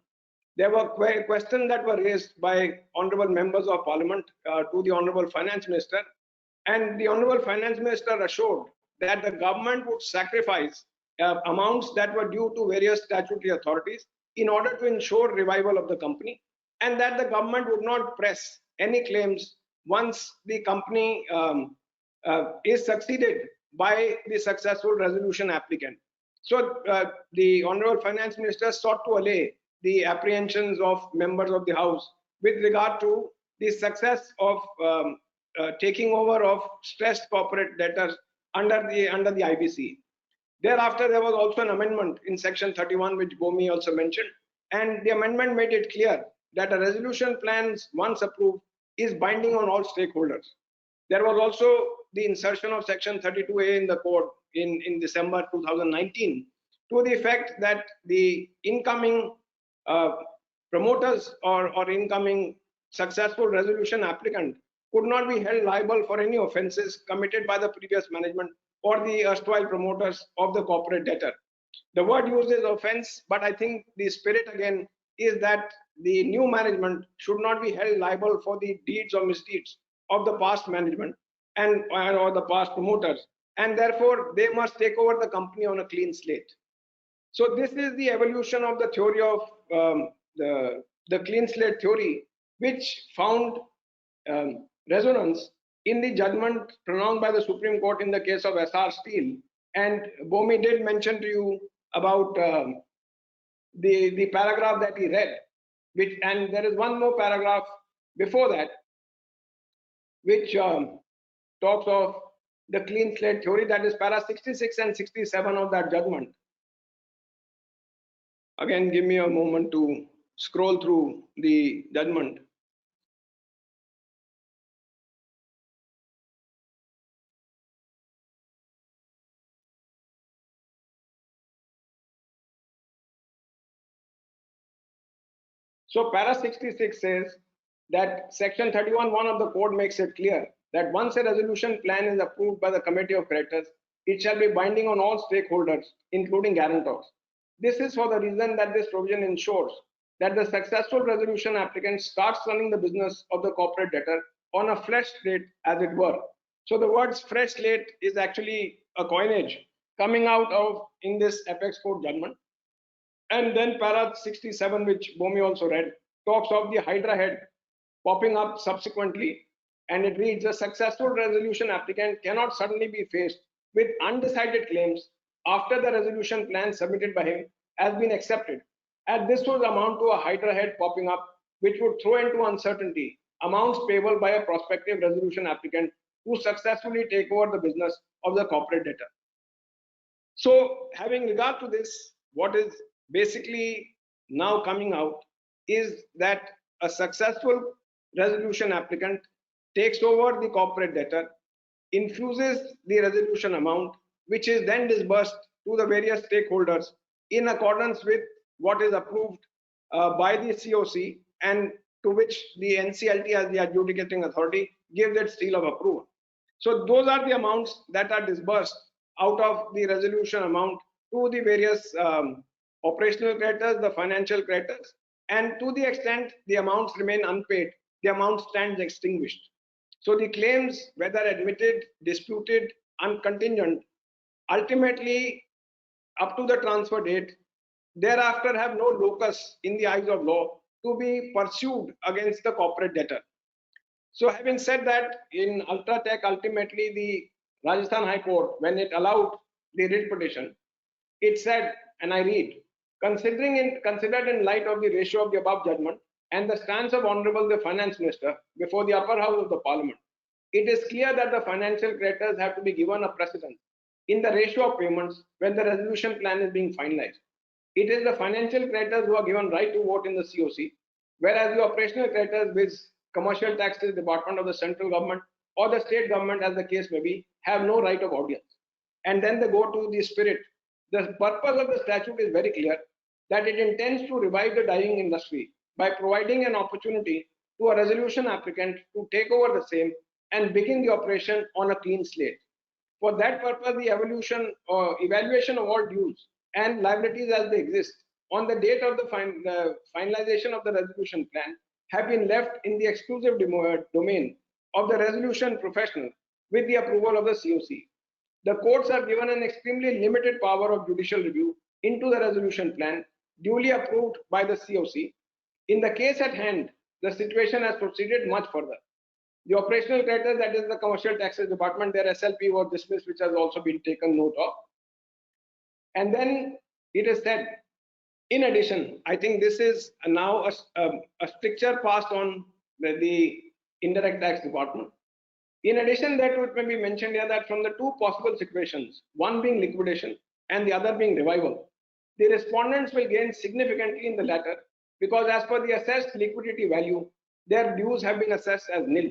There were questions that were raised by honorable members of parliament to the Honorable Finance Minister, and the Honorable Finance Minister assured that the government would sacrifice amounts that were due to various statutory authorities in order to ensure revival of the company, and that the government would not press any claims once the company is succeeded by the successful resolution applicant. So the Honorable Finance Minister sought to allay the apprehensions of members of the House with regard to the success of taking over of stressed corporate debtors under the IBC. Thereafter, there was also an amendment in section 31, which Bomi also mentioned, and the amendment made it clear that a resolution plan, once approved, is binding on all stakeholders. There was also the insertion of section 32A in the code in December 2019 to the effect that the incoming promoters or incoming successful resolution applicant could not be held liable for any offences committed by the previous management or the erstwhile promoters of the corporate debtor. The word used is offence, but I think the spirit again is that the new management should not be held liable for the deeds or misdeeds of the past management or the past promoters, and therefore they must take over the company on a clean slate. So this is the evolution of the theory of the clean slate theory, which found resonance in the judgment pronounced by the Supreme Court in the case of Essar Steel. And Bomi did mention to you about the paragraph that he read, and there is one more paragraph before that, which talks of the clean slate theory, that is para 66 and 67 of that judgment. Again, give me a moment to scroll through the judgment. So para 66 says that section 31(1) of the code makes it clear that once a resolution plan is approved by the committee of creditors, it shall be binding on all stakeholders, including guarantors. This is for the reason that this provision ensures that the successful resolution applicant starts running the business of the corporate debtor on a fresh slate, as it were. So the words fresh slate is actually a coinage coming out of in this apex court judgment. And then para 67, which Bomi also read, talks of the Hydra head popping up subsequently, and it reads, a successful resolution applicant cannot suddenly be faced with undecided claims after the resolution plan submitted by him has been accepted, as this would amount to a Hydra head popping up, which would throw into uncertainty amounts payable by a prospective resolution applicant who successfully take over the business of the corporate debtor. So having regard to this, what is basically now coming out is that a successful resolution applicant takes over the corporate debtor, infuses the resolution amount, which is then disbursed to the various stakeholders in accordance with what is approved by the COC, and to which the NCLT as the adjudicating authority gives its seal of approval. So those are the amounts that are disbursed out of the resolution amount to the various operational creditors, the financial creditors, and to the extent the amounts remain unpaid, the amount stands extinguished. So the claims, whether admitted, disputed, uncontingent, ultimately up to the transfer date, thereafter have no locus in the eyes of law to be pursued against the corporate debtor. So having said that, in Ultratech, ultimately the Rajasthan High Court, when it allowed the writ petition, it said, and I read, considered in light of the ratio of the above judgment and the stance of Honorable the Finance Minister before the upper house of the Parliament, it is clear that the financial creditors have to be given a precedence in the ratio of payments when the resolution plan is being finalized. It is the financial creditors who are given right to vote in the COC, whereas the operational creditors with commercial taxes department of the central government or the state government, as the case may be, have no right of audience. And then they go to the spirit. The purpose of the statute is very clear, that it intends to revive the dying industry by providing an opportunity to a resolution applicant to take over the same and begin the operation on a clean slate. For that purpose, the evaluation of all dues and liabilities as they exist on the date of the finalization of the resolution plan have been left in the exclusive domain of the resolution professional with the approval of the COC. The courts are given an extremely limited power of judicial review into the resolution plan duly approved by the COC. In the case at hand, the situation has proceeded much further. The operational creditors, that is the commercial taxes department, their SLP was dismissed, which has also been taken note of. And then it is said, in addition, I think this is now a stricture passed on the indirect tax department. In addition, that it may be mentioned here that from the two possible situations, one being liquidation and the other being revival, the respondents will gain significantly in the latter, because as per the assessed liquidity value, their dues have been assessed as nil.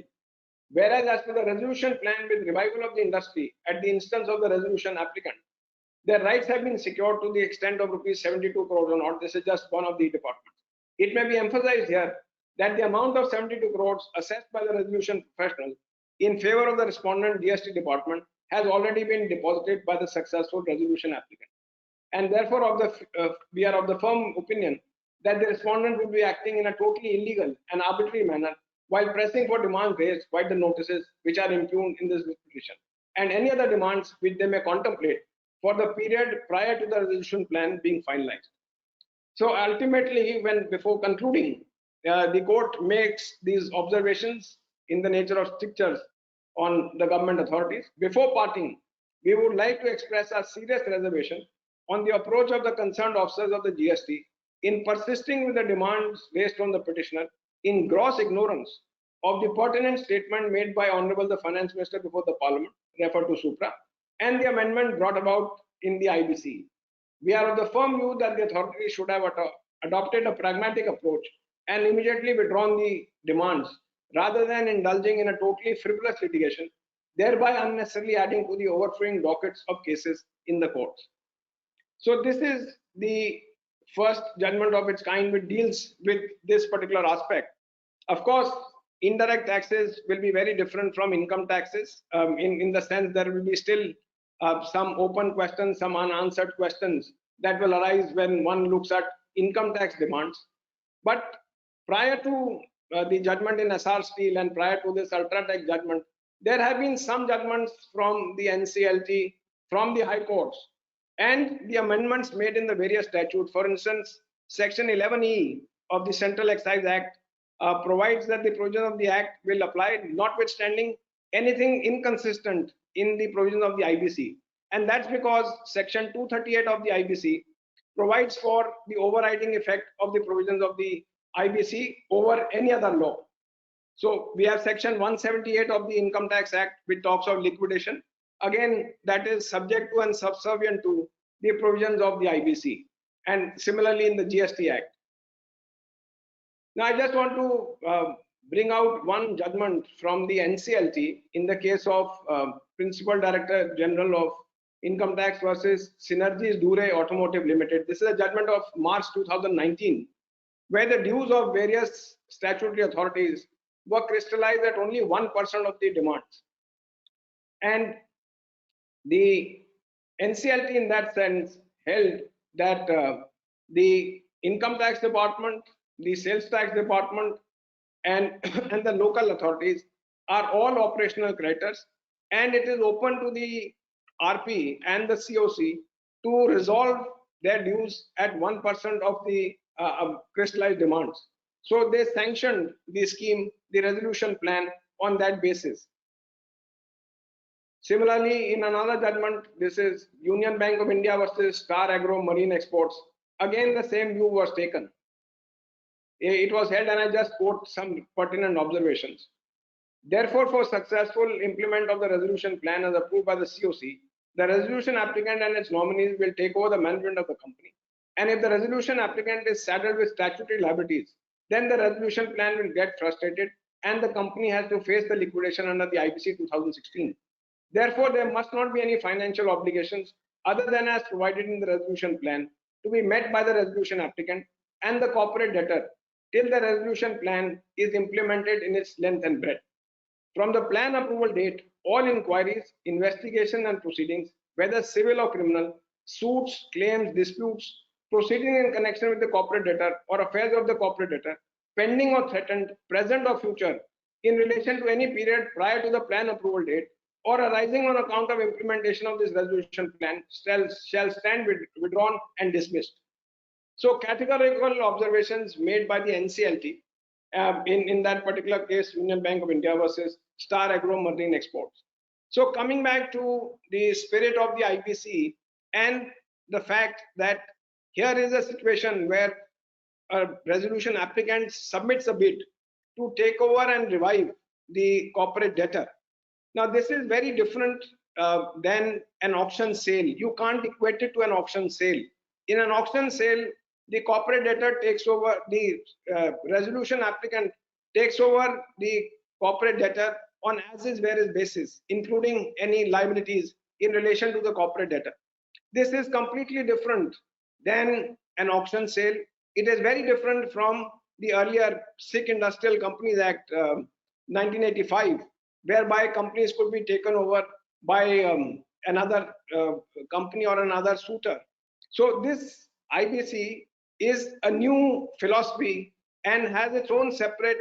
Whereas as per the resolution plan with revival of the industry at the instance of the resolution applicant, their rights have been secured to the extent of rupees 72 crores or not. This is just one of the departments. It may be emphasized here that the amount of 72 crores assessed by the resolution professional in favor of the respondent GST department has already been deposited by the successful resolution applicant. And therefore, we are of the firm opinion that the respondent will be acting in a totally illegal and arbitrary manner while pressing for demands raised by the notices which are impugned in this petition, and any other demands which they may contemplate for the period prior to the resolution plan being finalized. So ultimately, before concluding, the court makes these observations in the nature of strictures on the government authorities. Before parting, we would like to express our serious reservation on the approach of the concerned officers of the GST in persisting with the demands raised from the petitioner in gross ignorance of the pertinent statement made by Honorable the Finance Minister before the Parliament, referred to Supra, and the amendment brought about in the IBC. We are of the firm view that the authority should have adopted a pragmatic approach and immediately withdrawn the demands rather than indulging in a totally frivolous litigation, thereby unnecessarily adding to the overflowing dockets of cases in the courts. So this is the first judgment of its kind which deals with this particular aspect. Of course, indirect taxes will be very different from income taxes in the sense there will be still some open questions, some unanswered questions that will arise when one looks at income tax demands. But prior to the judgment in Essar Steel and prior to this Ultratech judgment, there have been some judgments from the NCLT, from the High Courts, and the amendments made in the various statutes. For instance, Section 11E of the Central Excise Act provides that the provision of the Act will apply notwithstanding anything inconsistent in the provision of the IBC. And that's because Section 238 of the IBC provides for the overriding effect of the provisions of the IBC over any other law. So we have Section 178 of the Income Tax Act, which talks of liquidation. Again, that is subject to and subservient to the provisions of the IBC, and similarly in the GST Act. Now, I just want to bring out one judgment from the NCLT in the case of Principal Director General of Income Tax versus Synergies Dure Automotive Limited. This is a judgment of March 2019, where the dues of various statutory authorities were crystallized at only 1% of the demands. And the NCLT in that sense held that the Income Tax Department, the Sales Tax Department, and the local authorities are all operational creditors, and it is open to the RP and the COC to resolve their dues at 1% of the crystallized demands. So they sanctioned the scheme, the resolution plan on that basis. Similarly, in another judgment, this is Union Bank of India versus Star Agro Marine Exports. Again, the same view was taken. It was held, and I just quote some pertinent observations. Therefore, for successful implement of the resolution plan as approved by the COC, the resolution applicant and its nominees will take over the management of the company. And if the resolution applicant is saddled with statutory liabilities, then the resolution plan will get frustrated and the company has to face the liquidation under the IBC 2016. Therefore, there must not be any financial obligations other than as provided in the resolution plan to be met by the resolution applicant and the corporate debtor till the resolution plan is implemented in its length and breadth. From the plan approval date, all inquiries, investigation and proceedings, whether civil or criminal, suits, claims, disputes, proceeding in connection with the corporate debtor or affairs of the corporate debtor, pending or threatened, present or future, in relation to any period prior to the plan approval date or arising on account of implementation of this resolution plan shall stand withdrawn and dismissed. So categorical observations made by the NCLT in that particular case, Union Bank of India versus Star Agro Marine Exports. So coming back to the spirit of the IBC and the fact that here is a situation where a resolution applicant submits a bid to take over and revive the corporate debtor. Now, this is very different than an auction sale. You can't equate it to an auction sale. In an auction sale, the corporate debtor takes over, the resolution applicant takes over the corporate debtor on as is where is basis, including any liabilities in relation to the corporate debtor. This is completely different than an auction sale. It is very different from the earlier Sikh Industrial Companies Act 1985, whereby companies could be taken over by another company or another suitor. So this IBC is a new philosophy and has its own separate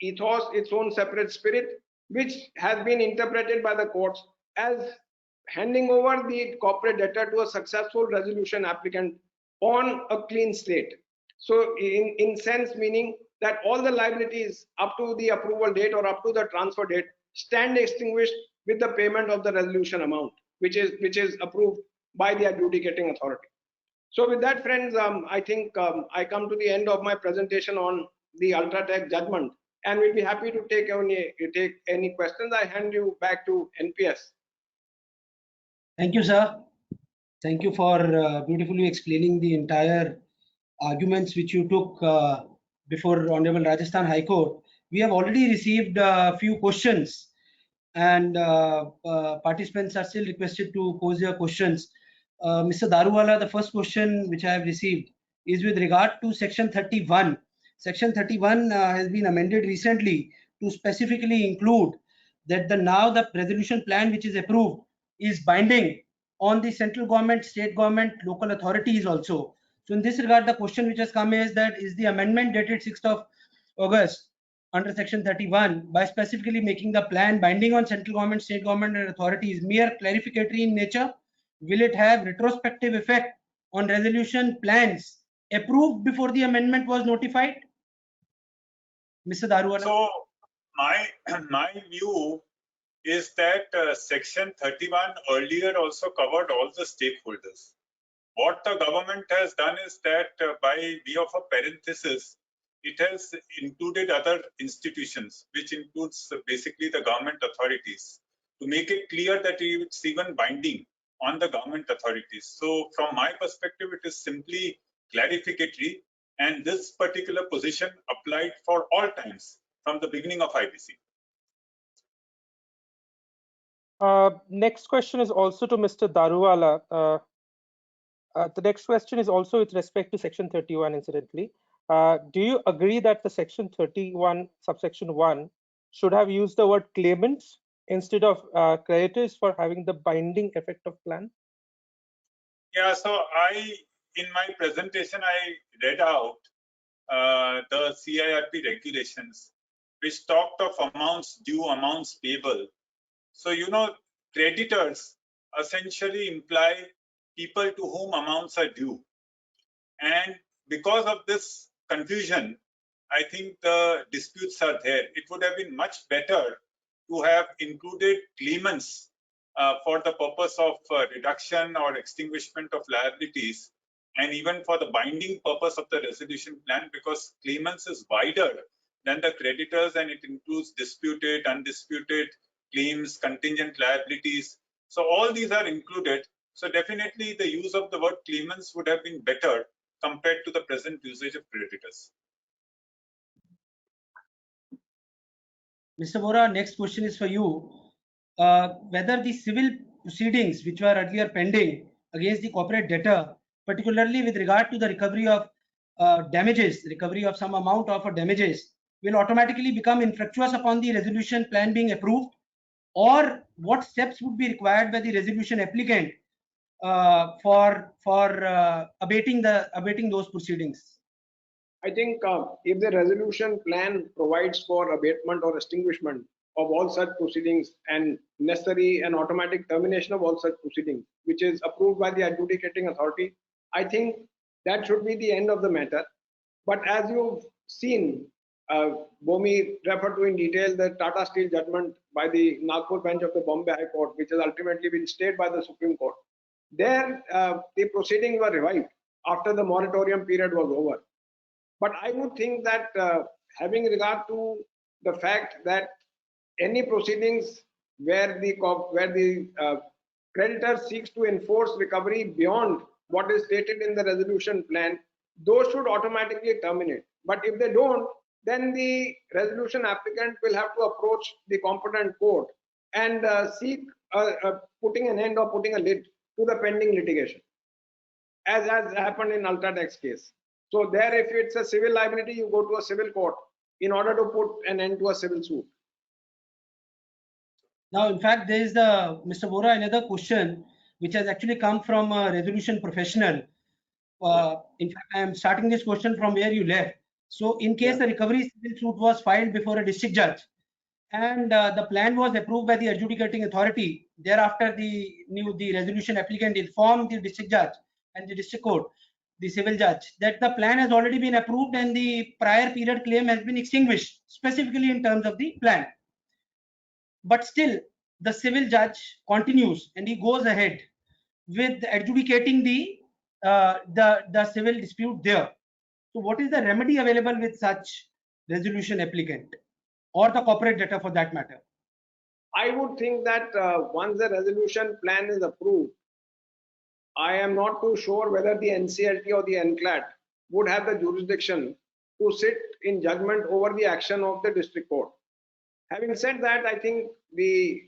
ethos, its own separate spirit, which has been interpreted by the courts as handing over the corporate debtor to a successful resolution applicant on a clean slate. So in sense meaning that all the liabilities up to the approval date or up to the transfer date stand extinguished with the payment of the resolution amount, which is approved by the adjudicating authority. So with that, friends, I think I come to the end of my presentation on the Ultratech judgment, and we'll be happy to take any questions. I hand you back to NPS. Thank you, sir. Thank you for beautifully explaining the entire arguments which you took before Honorable Rajasthan High Court. We have already received a few questions, and participants are still requested to pose their questions. Mr. Daruwala, the first question which I have received is with regard to Section 31. Section 31 has been amended recently to specifically include that now the resolution plan which is approved is binding on the central government, state government, local authorities also. So in this regard, the question which has come is that is the amendment dated 6th of August under Section 31 by specifically making the plan binding on central government, state government and authorities mere clarificatory in nature? Will it have retrospective effect on resolution plans approved before the amendment was notified? Mr. Daruwala. So my view is that Section 31 earlier also covered all the stakeholders. What the government has done is that by way of a parenthesis, it has included other institutions, which includes basically the government authorities, to make it clear that it's even binding on the government authorities. So from my perspective, it is simply clarificatory, and this particular position applied for all times from the beginning of IBC. Next question is also to Mr. Daruwala. The next question is also with respect to Section 31, incidentally. Do you agree that the Section 31, subsection 1, should have used the word claimants instead of creditors for having the binding effect of plan? Yeah, so in my presentation, I read out the CIRP regulations, which talked of amounts due, amounts payable. So, creditors essentially imply people to whom amounts are due. And because of this confusion, I think the disputes are there. It would have been much better to have included claimants for the purpose of reduction or extinguishment of liabilities, and even for the binding purpose of the resolution plan, because claimants is wider than the creditors, and it includes disputed, undisputed claims, contingent liabilities. So all these are included. So definitely the use of the word claimants would have been better compared to the present usage of creditors. Mr. Bora, next question is for you. Whether the civil proceedings which were earlier pending against the corporate debtor, particularly with regard to the recovery of damages, recovery of some amount of damages, will automatically become infructuous upon the resolution plan being approved, or what steps would be required by the resolution applicant for abating those proceedings? I think if the resolution plan provides for abatement or extinguishment of all such proceedings and necessary and automatic termination of all such proceedings, which is approved by the adjudicating authority, I think that should be the end of the matter. But as you've seen, Bomi referred to in detail the Tata Steel judgment by the Nagpur bench of the Bombay High Court, which has ultimately been stayed by the Supreme Court. There, the proceedings were revived after the moratorium period was over. But I would think that having regard to the fact that any proceedings where the creditor seeks to enforce recovery beyond what is stated in the resolution plan, those should automatically terminate. But if they don't, then the resolution applicant will have to approach the competent court and seek putting an end or putting a lid to the pending litigation, as has happened in Ultratech's case. So there, if it's a civil liability, you go to a civil court in order to put an end to a civil suit. Now, in fact, there is Mr. Bora, another question which has actually come from a resolution professional. In fact, I am starting this question from where you left. So, in case the recovery civil suit was filed before a district judge and the plan was approved by the adjudicating authority, thereafter the resolution applicant informed the district judge and the district court, the civil judge, that the plan has already been approved and the prior period claim has been extinguished, specifically in terms of the plan. But still, the civil judge continues and he goes ahead with adjudicating the the civil dispute there. So what is the remedy available with such resolution applicant or the corporate debtor for that matter? I would think that once the resolution plan is approved, I am not too sure whether the NCLT or the NCLAT would have the jurisdiction to sit in judgment over the action of the district court. Having said that, I think the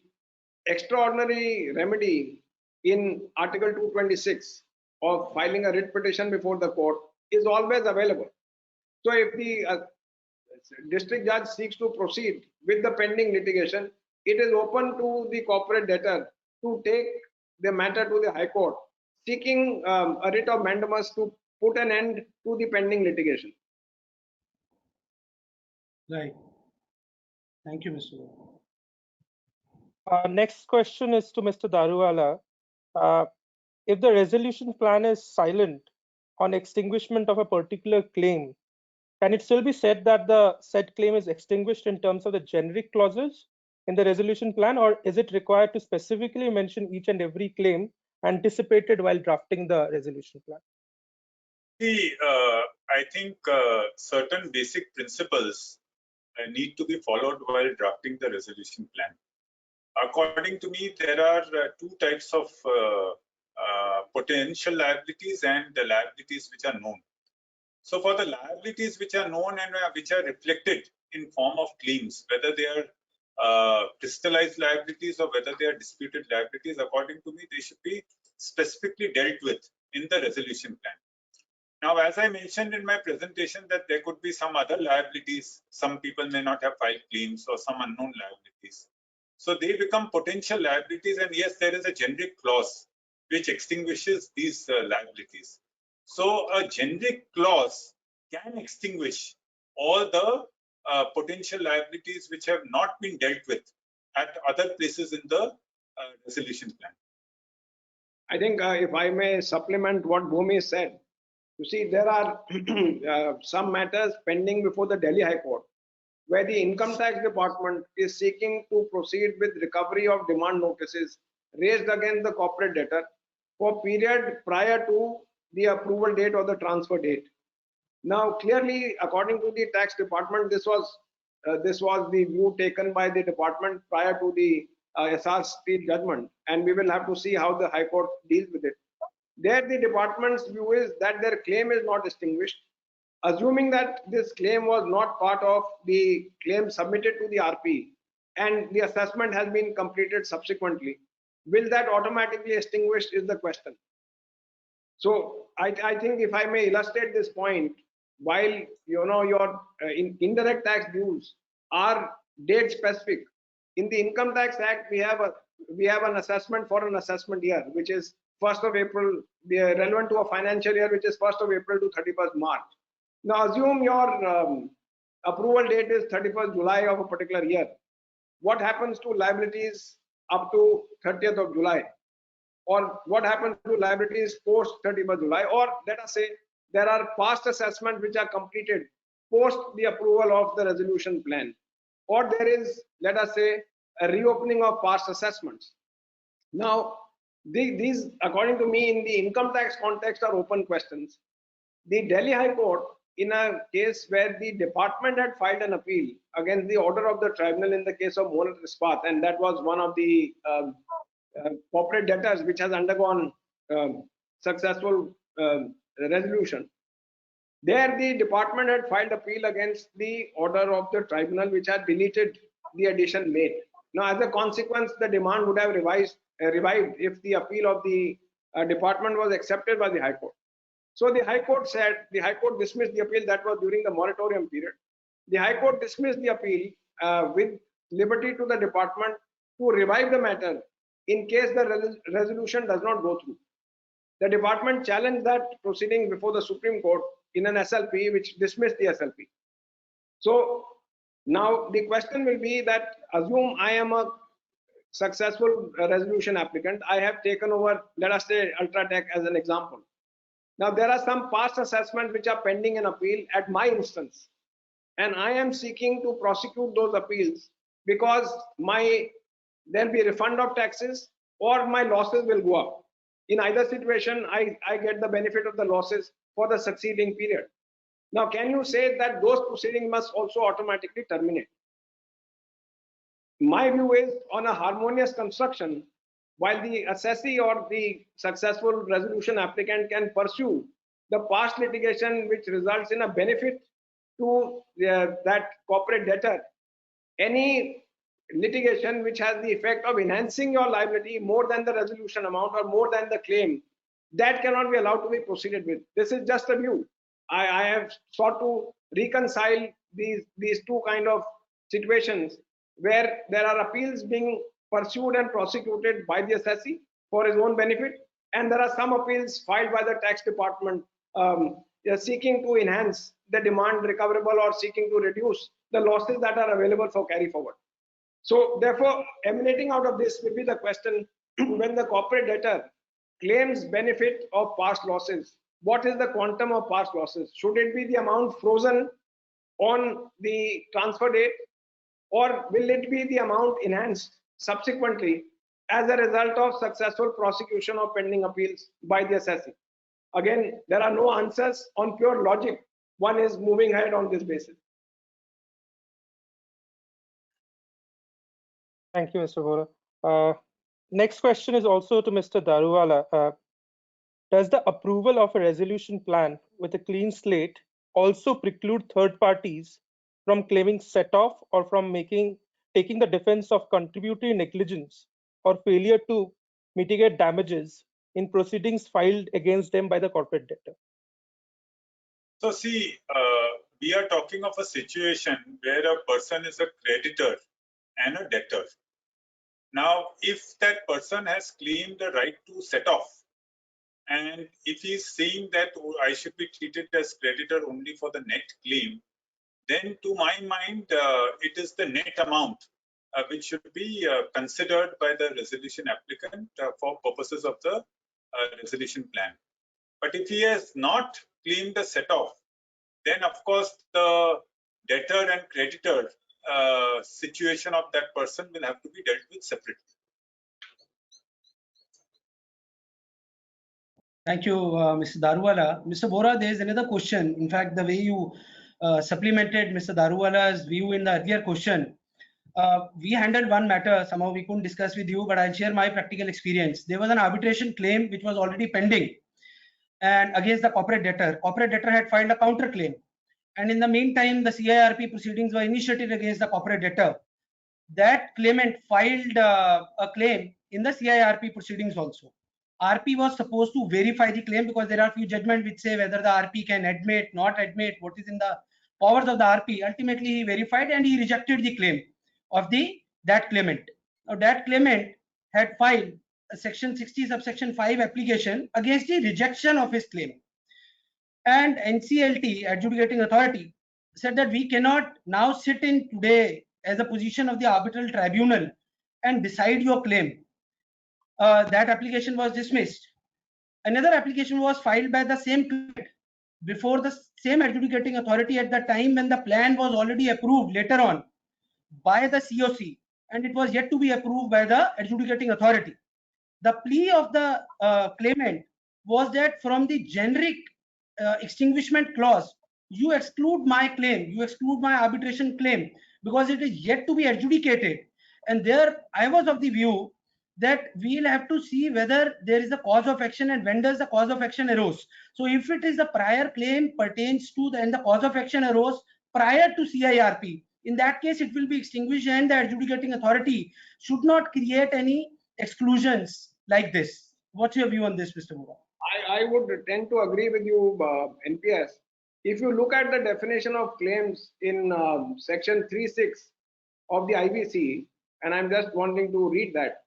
extraordinary remedy in Article 226 of filing a writ petition before the court is always available. So if the district judge seeks to proceed with the pending litigation, it is open to the corporate debtor to take the matter to the High Court, seeking a writ of mandamus to put an end to the pending litigation. Right. Thank you, Mr. Next question is to Mr. Daruwala. If the resolution plan is silent on extinguishment of a particular claim, can it still be said that the said claim is extinguished in terms of the generic clauses in the resolution plan, or is it required to specifically mention each and every claim anticipated while drafting the resolution plan? See, I think certain basic principles need to be followed while drafting the resolution plan. According to me, there are two types of potential liabilities and the liabilities which are known. So for the liabilities which are known and which are reflected in form of claims, whether they are crystallized liabilities or whether they are disputed liabilities, according to me, they should be specifically dealt with in the resolution plan. Now, as I mentioned in my presentation, that there could be some other liabilities. Some people may not have filed claims or some unknown liabilities. So they become potential liabilities, and yes, there is a generic clause which extinguishes these liabilities. So a generic clause can extinguish all the potential liabilities which have not been dealt with at other places in the resolution plan. I think if I may supplement what Bhumi said, you see, there are some matters pending before the Delhi High Court, where the Income Tax Department is seeking to proceed with recovery of demand notices raised against the corporate debtor for period prior to the approval date or the transfer date. Now, clearly, according to the tax department, this was the view taken by the department prior to the SRC judgment, and we will have to see how the High Court deals with it. There, the department's view is that their claim is not extinguished. Assuming that this claim was not part of the claim submitted to the RP and the assessment has been completed subsequently, will that automatically extinguish is the question. So I think if I may illustrate this point, while your indirect tax dues are date specific, in the Income Tax Act we have an assessment for an assessment year, which is 1st of April, relevant to a financial year, which is 1st of April to 31st March. Now assume your approval date is 31st July of a particular year. What happens to liabilities up to 30th of July? Or what happens to liabilities post 31st July? Or let us say there are past assessments which are completed post the approval of the resolution plan. Or there is, let us say, a reopening of past assessments. Now, these, according to me, in the income tax context are open questions. The Delhi High Court, in a case where the department had filed an appeal against the order of the tribunal in the case of Monat Ispat, and that was one of the corporate debtors which has undergone successful resolution. There, the department had filed appeal against the order of the tribunal which had deleted the addition made. Now, as a consequence, the demand would have revived if the appeal of the department was accepted by the High Court. So the High Court dismissed the appeal. That was during the moratorium period. The High Court dismissed the appeal with liberty to the department to revive the matter in case the resolution does not go through. The department challenged that proceeding before the Supreme Court in an SLP, which dismissed the SLP. So now the question will be that, assume I am a successful resolution applicant. I have taken over, let us say, Ultratech as an example. Now there are some past assessments which are pending in appeal at my instance, and I am seeking to prosecute those appeals because there'll be a refund of taxes or my losses will go up. In either situation, I get the benefit of the losses for the succeeding period. Now, can you say that those proceedings must also automatically terminate? My view is, on a harmonious construction, while the assessee or the successful resolution applicant can pursue the past litigation which results in a benefit to that corporate debtor, any litigation which has the effect of enhancing your liability more than the resolution amount or more than the claim, that cannot be allowed to be proceeded with. This is just a view. I have sought to reconcile these two kind of situations where there are appeals being pursued and prosecuted by the assessee for his own benefit, and there are some appeals filed by the tax department seeking to enhance the demand recoverable or seeking to reduce the losses that are available for carry forward. So therefore, emanating out of this will be the question, when the corporate debtor claims benefit of past losses, what is the quantum of past losses? Should it be the amount frozen on the transfer date, or will it be the amount enhanced subsequently as a result of successful prosecution of pending appeals by the assessee? Again, there are no answers. On pure logic, one is moving ahead on this basis. Thank you, Mr. Vora. Next question is also to Mr. Daruvala. Does the approval of a resolution plan with a clean slate also preclude third parties from claiming set-off or from taking the defense of contributory negligence or failure to mitigate damages in proceedings filed against them by the corporate debtor? So see, we are talking of a situation where a person is a creditor and a debtor. Now, if that person has claimed the right to set off, and if he is saying that I should be treated as creditor only for the net claim, then to my mind, it is the net amount which should be considered by the resolution applicant for purposes of the resolution plan. But if he has not claimed the set off, then of course the debtor and creditor situation of that person will have to be dealt with separately. Thank you, Mr. Daruvala. Mr. Vora, there is another question. In fact, the way you supplemented Mr. Daruwala's view in the earlier question, we handled one matter. Somehow we couldn't discuss with you, but I'll share my practical experience. There was an arbitration claim which was already pending, and against the corporate debtor. Corporate debtor had filed a counter claim, and in the meantime, the CIRP proceedings were initiated against the corporate debtor. That claimant filed a claim in the CIRP proceedings also. RP was supposed to verify the claim because there are few judgments which say whether the RP can admit, not admit, what is in the powers of the RP. Ultimately, he verified and he rejected the claim of that claimant. Now, that claimant had filed a section 60 subsection 5 application against the rejection of his claim. And NCLT, adjudicating authority, said that we cannot now sit in today as a position of the arbitral tribunal and decide your claim. That application was dismissed. Another application was filed by the same claimant before the same adjudicating authority at the time when the plan was already approved later on by the COC, and it was yet to be approved by the adjudicating authority. The plea of the claimant was that from the generic extinguishment clause, you exclude my claim, you exclude my arbitration claim because it is yet to be adjudicated. And there I was of the view that we'll have to see whether there is a cause of action and when does the cause of action arose. So if it is the prior claim pertains to and the cause of action arose prior to CIRP, in that case it will be extinguished and the adjudicating authority should not create any exclusions like this. What's your view on this, Mr. Vora? I would tend to agree with you, NPS. If you look at the definition of claims in section 3.6 of the IBC, and I'm just wanting to read that,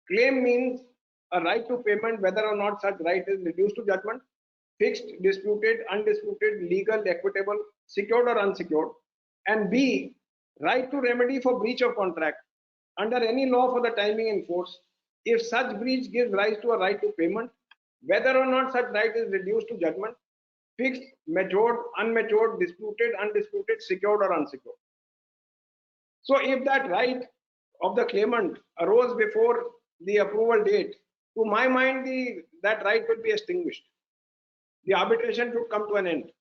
claim means a right to payment whether or not such right is reduced to judgment, fixed, disputed, undisputed, legal, equitable, secured or unsecured, and B, right to remedy for breach of contract under any law for the timing in force if such breach gives rise to a right to payment, whether or not such right is reduced to judgment, fixed, matured, unmatured, disputed, undisputed, secured or unsecured. So if that right of the claimant arose before the approval date, to my mind, that right will be extinguished. The arbitration should come to an end.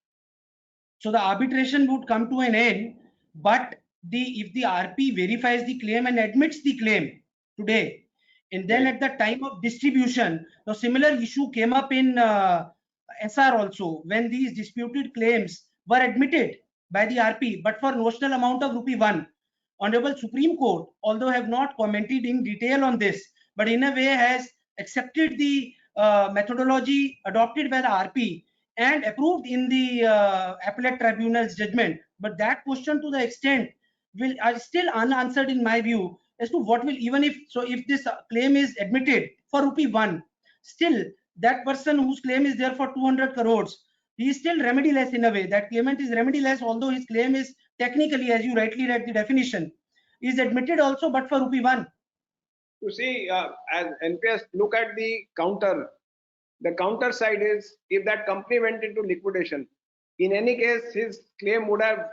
So the arbitration would come to an end, but if the RP verifies the claim and admits the claim today, and then Right. at the time of distribution, the similar issue came up in SR also, when these disputed claims were admitted by the RP, but for notional amount of ₹1. Honorable Supreme Court, although have not commented in detail on this, but in a way has accepted the methodology adopted by the RP and approved in the appellate tribunal's judgment. But that question, to the extent, are still unanswered in my view, as to what will, even if this claim is admitted for ₹1, still that person whose claim is there for 200 crores, he is still remediless in a way. That claimant is remediless, although his claim is technically, as you rightly read the definition, is admitted also, but for ₹1. You see, as NPS, look at the counter. The counter side is, if that company went into liquidation, in any case, his claim would have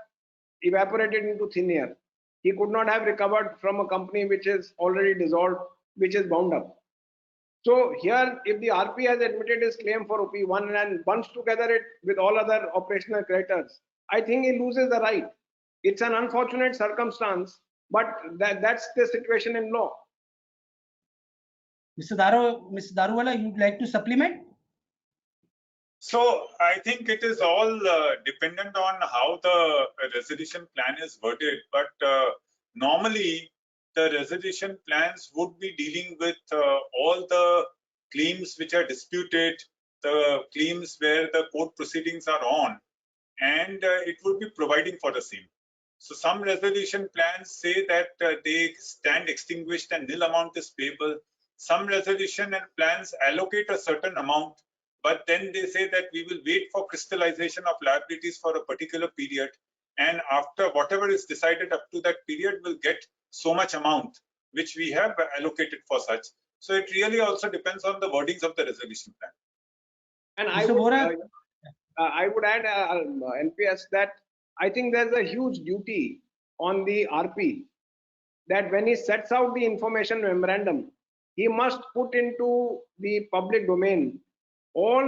evaporated into thin air. He could not have recovered from a company which is already dissolved, which is bound up. So here, if the RP has admitted his claim for ₹1 and bunts together it with all other operational creditors, I think he loses the right. It's an unfortunate circumstance, but that's the situation in law. Mr. Daruwala, you'd like to supplement? So I think it is all dependent on how the resolution plan is worded, but normally the resolution plans would be dealing with all the claims which are disputed, the claims where the court proceedings are on, and it would be providing for the same. So some resolution plans say that they stand extinguished and nil amount is payable. Some resolution and plans allocate a certain amount, but then they say that we will wait for crystallization of liabilities for a particular period, and after whatever is decided up to that period, we'll get so much amount which we have allocated for such. So it really also depends on the wordings of the resolution plan. And I would add, NPS, that I think there's a huge duty on the RP that when he sets out the information memorandum, he must put into the public domain all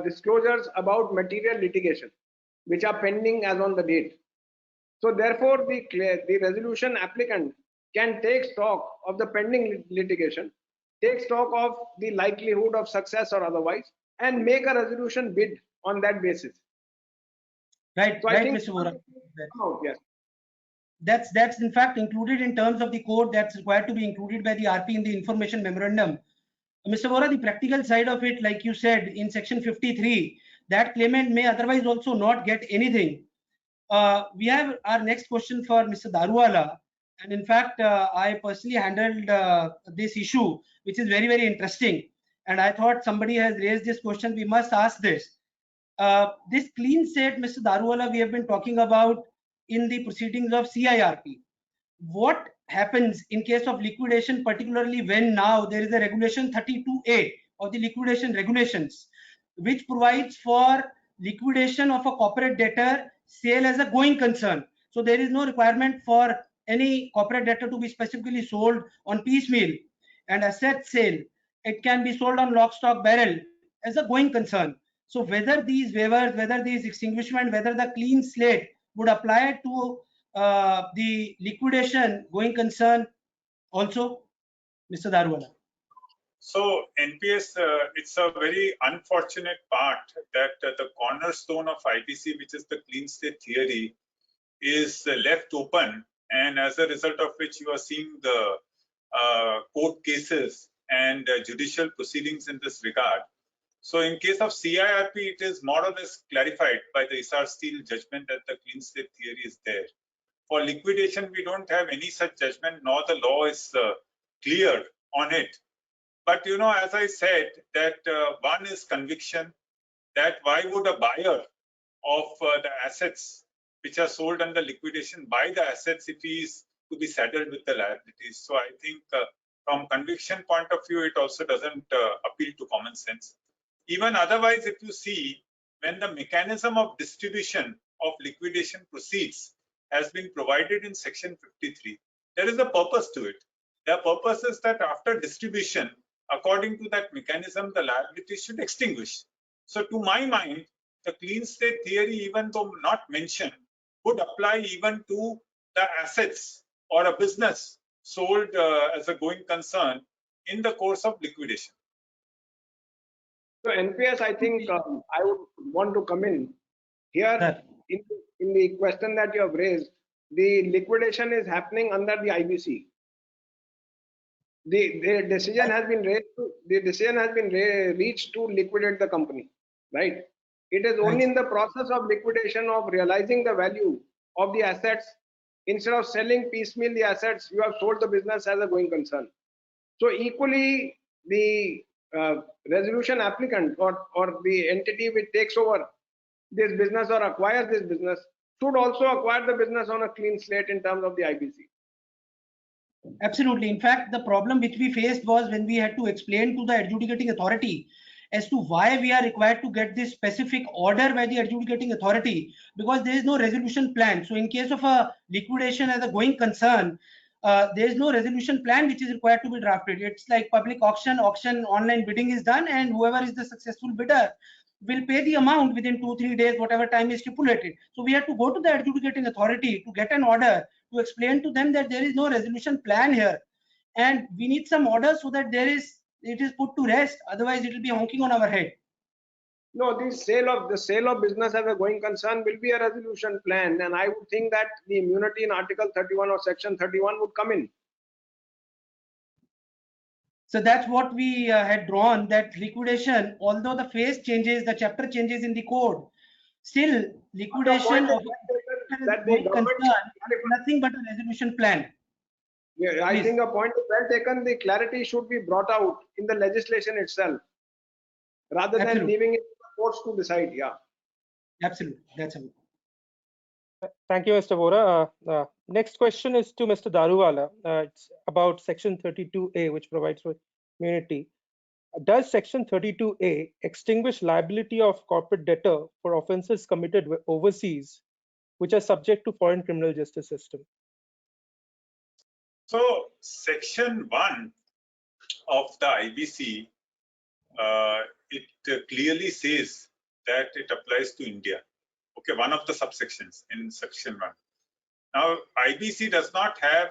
disclosures about material litigation which are pending as on the date. So therefore, the resolution applicant can take stock of the pending litigation, take stock of the likelihood of success or otherwise, and make a resolution bid on that basis. Right, So right, Mr. Vora. Yes. That's in fact included in terms of the code that's required to be included by the RP in the information memorandum. Mr. Vora, the practical side of it, like you said, in section 53, that claimant may otherwise also not get anything. We have our next question for Mr. Daruwala. And in fact, I personally handled this issue, which is very, very interesting. And I thought somebody has raised this question. We must ask this. This clean slate, Mr. Daruwala, we have been talking about in the proceedings of CIRP. What happens in case of liquidation, particularly when now there is a regulation 32A of the liquidation regulations, which provides for liquidation of a corporate debtor sale as a going concern. So there is no requirement for any corporate debtor to be specifically sold on piecemeal, and asset sale, it can be sold on lock, stock, barrel as a going concern. So whether these waivers, whether these extinguishment, whether the clean slate would apply to the liquidation going concern also, Mr. Daruwala? So NPS, it's a very unfortunate part that the cornerstone of IBC, which is the clean slate theory, is left open, and as a result of which you are seeing the court cases and judicial proceedings in this regard. So in case of CIRP, it is more or less clarified by the Essar Steel judgment that the clean slate theory is there. For liquidation, we don't have any such judgment, nor the law is clear on it. But you know, as I said, that one is conviction, that why would a buyer of the assets which are sold under liquidation buy the assets if he is to be saddled with the liabilities? So I think from conviction point of view, it also doesn't appeal to common sense. Even otherwise, if you see, when the mechanism of distribution of liquidation proceeds has been provided in section 53, there is a purpose to it. The purpose is that after distribution, according to that mechanism, the liability should extinguish. So to my mind, the clean slate theory, even though not mentioned, would apply even to the assets or a business sold as a going concern in the course of liquidation. So NPS, I think I would want to come in here. Sir. In the question that you have raised, the liquidation is happening under the IBC. The decision has been reached to liquidate the company, right? It is only Right. in the process of liquidation of realizing the value of the assets. Instead of selling piecemeal the assets, you have sold the business as a going concern. So equally, the resolution applicant or the entity which takes over this business or acquires this business should also acquire the business on a clean slate in terms of the IBC. Absolutely. In fact, the problem which we faced was when we had to explain to the adjudicating authority as to why we are required to get this specific order by the adjudicating authority, because there is no resolution plan. So in case of a liquidation as a going concern, there is no resolution plan which is required to be drafted. It's like public auction, online bidding is done, and whoever is the successful bidder will pay the amount within 2-3 days, whatever time is stipulated. So we have to go to the adjudicating authority to get an order, to explain to them that there is no resolution plan here, and we need some order so that it is put to rest. Otherwise, it will be honking on our head. No, the sale of business as a going concern will be a resolution plan, and I would think that the immunity in Article 31 or Section 31 would come in. So that's what we had drawn, that liquidation, although the phase changes, the chapter changes in the code, still liquidation of that the going government concern is nothing but a resolution plan. Yeah, I Please. think a point is well taken. The clarity should be brought out in the legislation itself, rather than Absolutely. leaving it to the courts to decide. Yeah. Absolutely. That's it. Thank you, Mr. Vora. Next question is to Mr. Daruwala. It's about Section 32A, which provides for immunity. Does Section 32A extinguish liability of corporate debtor for offences committed overseas, which are subject to foreign criminal justice system? So Section 1 of the IBC, it clearly says that it applies to India. Okay, one of the subsections in Section 1. Now, IBC does not have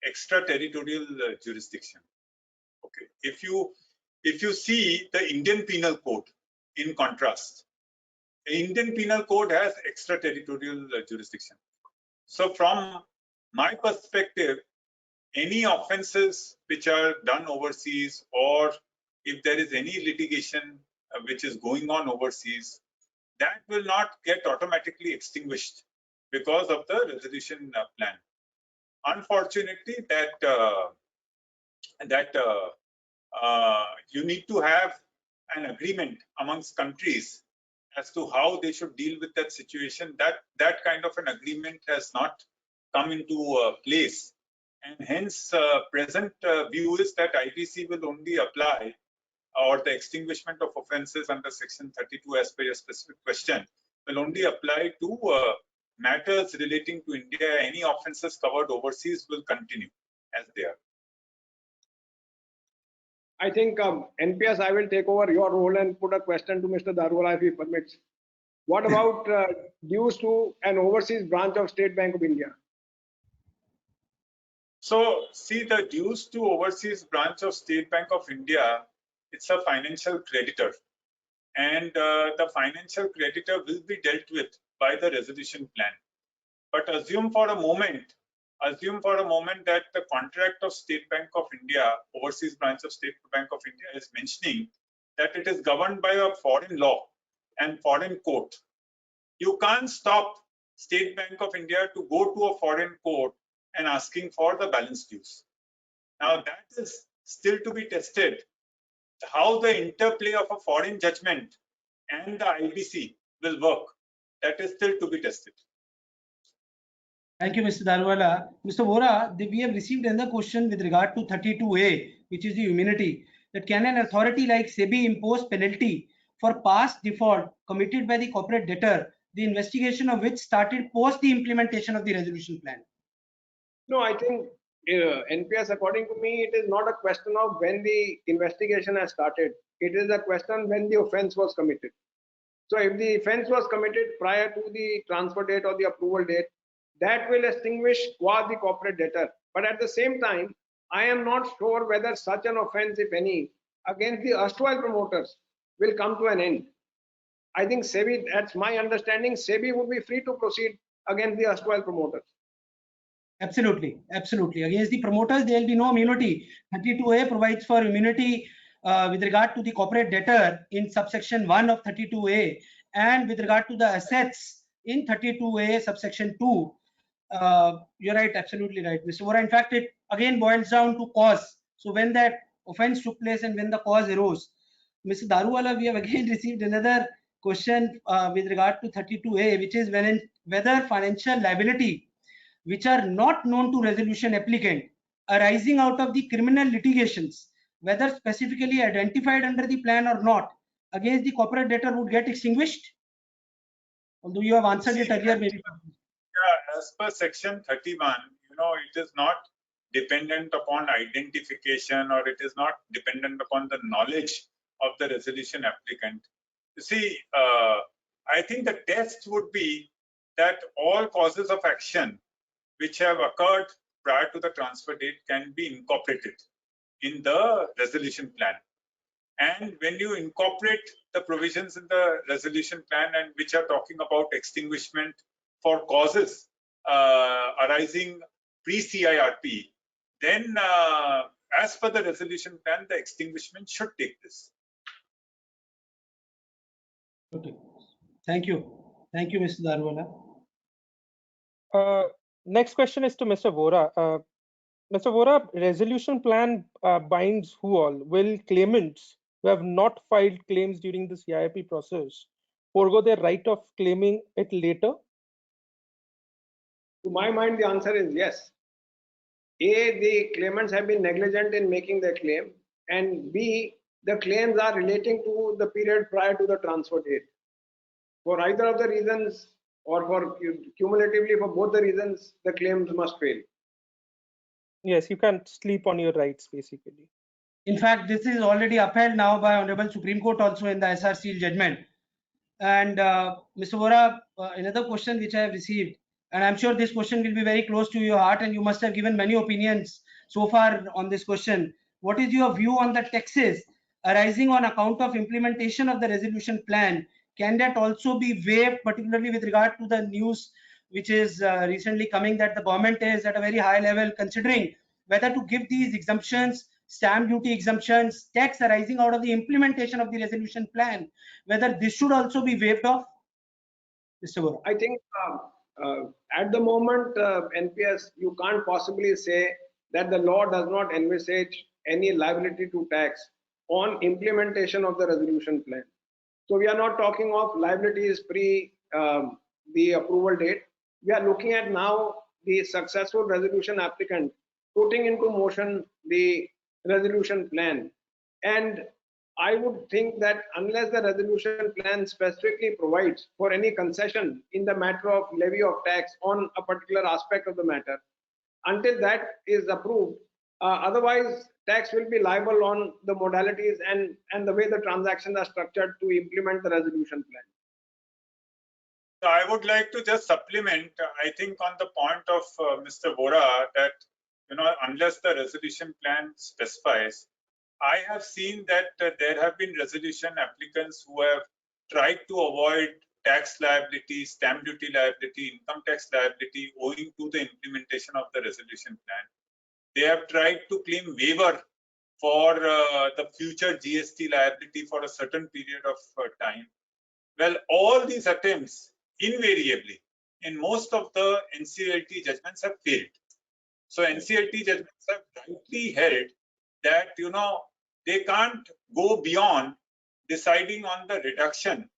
extraterritorial jurisdiction. Okay, if you see the Indian Penal Code, in contrast, the Indian Penal Code has extraterritorial jurisdiction. So from my perspective, any offenses which are done overseas, or if there is any litigation which is going on overseas, that will not get automatically extinguished because of the resolution plan. Unfortunately, you need to have an agreement amongst countries as to how they should deal with that situation. That kind of an agreement has not come into place, and hence present view is that IBC will only apply, or the extinguishment of offences under Section 32, as per your specific question, will only apply to matters relating to India. Any offences covered overseas will continue as they are. I think NPS, I will take over your role and put a question to Mr. Daruwala if he permits. What about dues to an overseas branch of State Bank of India? So see, the dues to overseas branch of State Bank of India, it's a financial creditor, and the financial creditor will be dealt with by the resolution plan. But assume for a moment that the contract of State Bank of India, overseas branch of State Bank of India, is mentioning that it is governed by a foreign law and foreign court. You can't stop State Bank of India to go to a foreign court and asking for the balance dues. Now that is still to be tested. How the interplay of a foreign judgment and the IBC will work, that is still to be tested. Thank you, Mr. Daruwala. Mr. Vora, we have received another question with regard to 32A, which is the immunity. That can an authority like SEBI impose penalty for past default committed by the corporate debtor, the investigation of which started post the implementation of the resolution plan? No, I think NPS, according to me, it is not a question of when the investigation has started. It is a question when the offense was committed. So if the offense was committed prior to the transfer date or the approval date, that will extinguish qua the corporate debtor. But at the same time, I am not sure whether such an offense, if any, against the erstwhile promoters will come to an end. I think SEBI, that's my understanding, SEBI would be free to proceed against the erstwhile promoters. Absolutely, absolutely. Against the promoters, there will be no immunity. 32A provides for immunity with regard to the corporate debtor in subsection 1 of 32A, and with regard to the assets in 32A subsection 2. You're right, absolutely right, Mr. Vora. In fact, it again boils down to cause. So when that offense took place and when the cause arose. Mr. Daruwala, we have again received another question with regard to 32A, which is whether financial liability which are not known to resolution applicant arising out of the criminal litigations, whether specifically identified under the plan or not, against the corporate debtor would get extinguished? Although you have answered it earlier, maybe. Yeah, as per section 31, it is not dependent upon identification, or it is not dependent upon the knowledge of the resolution applicant. You see, I think the test would be that all causes of action which have occurred prior to the transfer date can be incorporated in the resolution plan. And when you incorporate the provisions in the resolution plan and which are talking about extinguishment for causes arising pre-CIRP, then as per the resolution plan, the extinguishment should take place. Okay. Thank you. Thank you, Mr. Daruwala. Next question is to Mr. Vora. Mr. Vora, resolution plan binds who all? Will claimants who have not filed claims during the CIRP process forego their right of claiming it later? To my mind, the answer is yes. A, the claimants have been negligent in making their claim, and B, the claims are relating to the period prior to the transfer date. For either of the reasons, or for cumulatively for both the reasons, the claims must fail. Yes, you can't sleep on your rights, basically. In fact, this is already upheld now by Honorable Supreme Court also in the SR Seal judgment. And Mr. Vora, another question which I have received, and I'm sure this question will be very close to your heart, and you must have given many opinions so far on this question. What is your view on the taxes arising on account of implementation of the resolution plan? Can that also be waived, particularly with regard to the news which is recently coming that the government is at a very high level considering whether to give these exemptions, stamp duty exemptions, tax arising out of the implementation of the resolution plan, whether this should also be waived off? Mr. Vora. I think at the moment, NPS, you can't possibly say that the law does not envisage any liability to tax on implementation of the resolution plan. So we are not talking of liabilities pre the approval date. We are looking at now the successful resolution applicant putting into motion the resolution plan. And I would think that unless the resolution plan specifically provides for any concession in the matter of levy of tax on a particular aspect of the matter, until that is approved, otherwise tax will be liable on the modalities and the way the transactions are structured to implement the resolution plan. So I would like to just supplement, I think, on the point of Mr. Vora that, unless the resolution plan specifies, I have seen that there have been resolution applicants who have tried to avoid tax liability, stamp duty liability, income tax liability owing to the implementation of the resolution plan. They have tried to claim waiver for the future GST liability for a certain period of time. Well, all these attempts invariably in most of the NCLT judgments have failed. So NCLT judgments have rightly held that they can't go beyond deciding on the reduction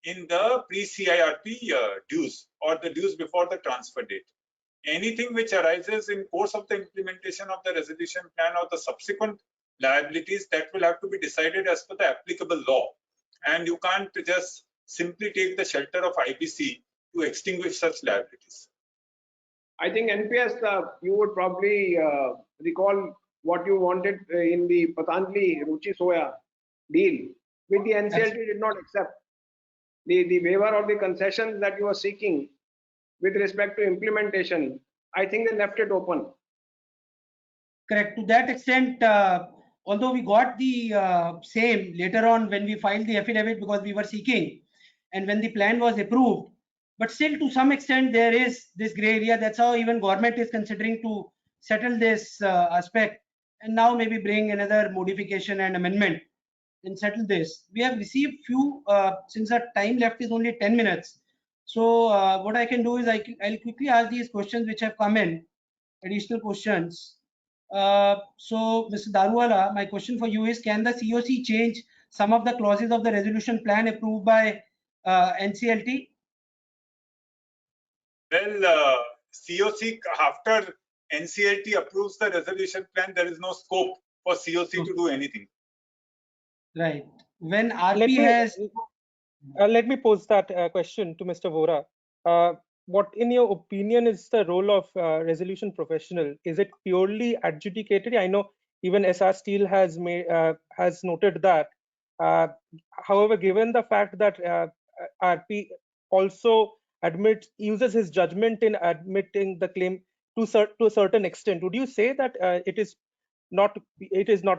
in the pre-CIRP dues or the dues before the transfer date. Anything which arises in course of the implementation of the resolution plan or the subsequent liabilities, that will have to be decided as per the applicable law. And you can't just simply take the shelter of IBC to extinguish such liabilities. I think NPS, you would probably recall what you wanted in the Patanjali Ruchi Soya deal, which the NCLT did not accept. The waiver of the concessions that you are seeking with respect to implementation, I think they left it open. Correct. To that extent, although we got the same later on when we filed the affidavit because we were seeking, and when the plan was approved, but still to some extent there is this gray area. That's how even government is considering to settle this aspect, and now maybe bring another modification and amendment and settle this. We have received few, since our time left is only 10 minutes. So what I can do is I'll quickly ask these questions which have come in, additional questions. So Mr. Daruwala, my question for you is, can the COC change some of the clauses of the resolution plan approved by NCLT? Well, COC, after NCLT approves the resolution plan, there is no scope for COC to do anything. Right. When RP has... Let me pose that question to Mr. Vora. What, in your opinion, is the role of resolution professional? Is it purely adjudicatory? I know even Essar Steel has noted that. However, given the fact that RP also uses his judgment in admitting the claim to a certain extent, would you say that it is not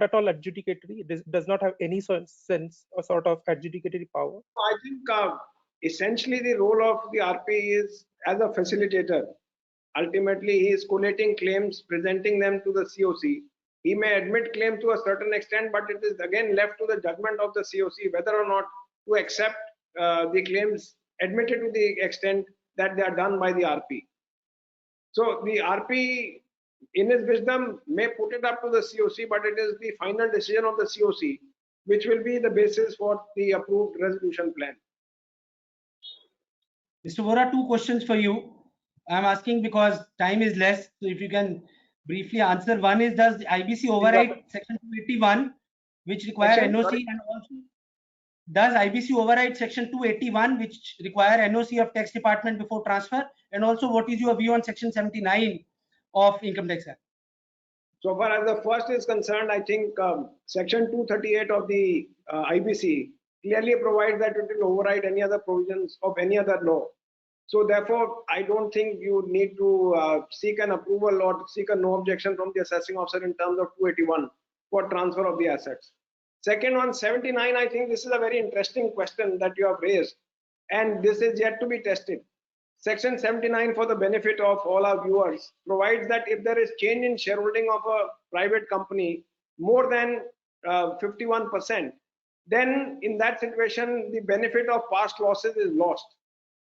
at all adjudicatory? It does not have any sense or sort of adjudicatory power? I think essentially the role of the RP is as a facilitator. Ultimately, he is collating claims, presenting them to the COC. He may admit claim to a certain extent, but it is again left to the judgment of the COC whether or not to accept the claims admitted to the extent that they are done by the RP. So the RP, in his wisdom, may put it up to the COC, but it is the final decision of the COC which will be the basis for the approved resolution plan. Mr. Vora, two questions for you. I'm asking because time is less, so if you can briefly answer. One is, does the IBC override section 281, which require NOC, and also does IBC override section 281, which require NOC of tax department before transfer? And also, what is your view on section 79 of Income Tax Act? So far as the first is concerned, I think section 238 of the IBC clearly provides that it will override any other provisions of any other law. So therefore, I don't think you need to seek an approval or seek a no objection from the assessing officer in terms of 281 for transfer of the assets. Second, on 79, I think this is a very interesting question that you have raised, and this is yet to be tested. Section 79, for the benefit of all our viewers, provides that if there is change in shareholding of a private company more than 51%, then in that situation, the benefit of past losses is lost.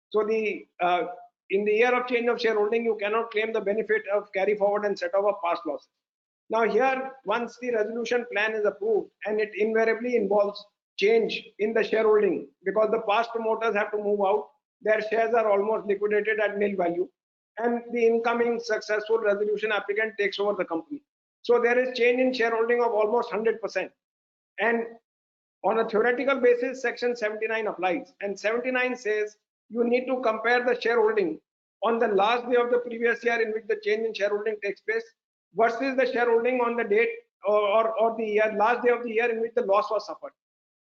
So in the year of change of shareholding, you cannot claim the benefit of carry forward and set off of past losses. Now here, once the resolution plan is approved, and it invariably involves change in the shareholding, because the past promoters have to move out, their shares are almost liquidated at nil value, and the incoming successful resolution applicant takes over the company. So there is change in shareholding of almost 100%. And on a theoretical basis, section 79 applies. And 79 says you need to compare the shareholding on the last day of the previous year in which the change in shareholding takes place versus the shareholding on the date or the last day of the year in which the loss was suffered.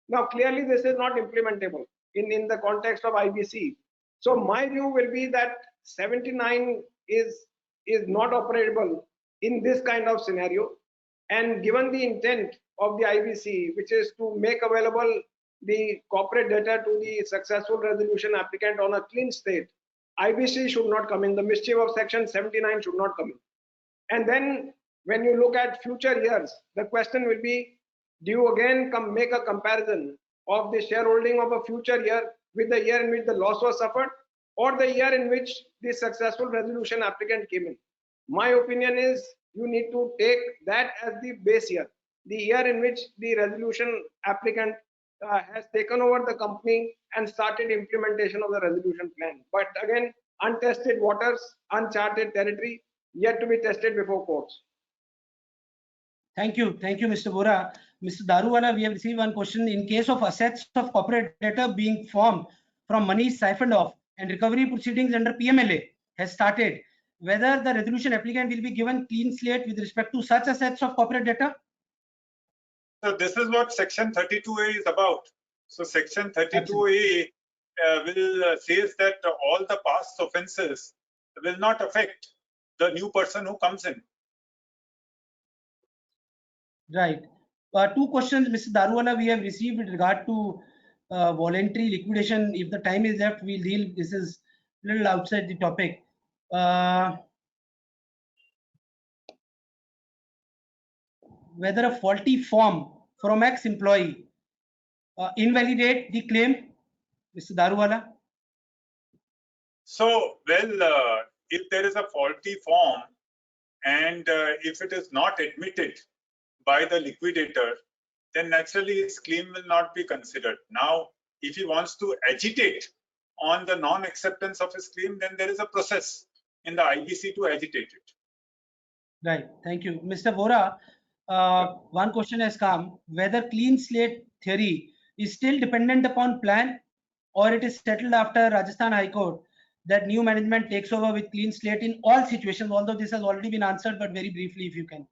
Now, clearly, this is not implementable in the context of IBC. So my view will be that 79 is not operable in this kind of scenario. And given the intent of the IBC, which is to make available the corporate data to the successful resolution applicant on a clean state, IBC should not come in. The mischief of section 79 should not come in. And then when you look at future years, the question will be, do you again make a comparison of the shareholding of a future year with the year in which the loss was suffered, or the year in which the successful resolution applicant came in? My opinion is you need to take that as the base year, the year in which the resolution applicant has taken over the company and started implementation of the resolution plan. But again, untested waters, uncharted territory, yet to be tested before courts. Thank you, Mr. Vora. Mr. Daruwala, we have received one question. In case of assets of corporate debtor being formed from money siphoned off and recovery proceedings under PMLA has started, whether the resolution applicant will be given clean slate with respect to such assets of corporate debtor? So this is what section 32A is about. So section 32A says that all the past offences will not affect the new person who comes in. Right. Two questions, Mr. Daruwala, we have received with regard to voluntary liquidation. If the time is left, we'll deal. This is a little outside the topic. Whether a faulty form from ex-employee invalidate the claim, Mr. Daruwala? So, well, if there is a faulty form and if it is not admitted by the liquidator, then naturally his claim will not be considered. Now, if he wants to agitate on the non-acceptance of his claim, then there is a process in the IBC to agitate it. Right. Thank you. Mr. Vora, one question has come, whether clean slate theory is still dependent upon plan, or it is settled after Rajasthan High Court that new management takes over with clean slate in all situations, although this has already been answered, but very briefly if you can.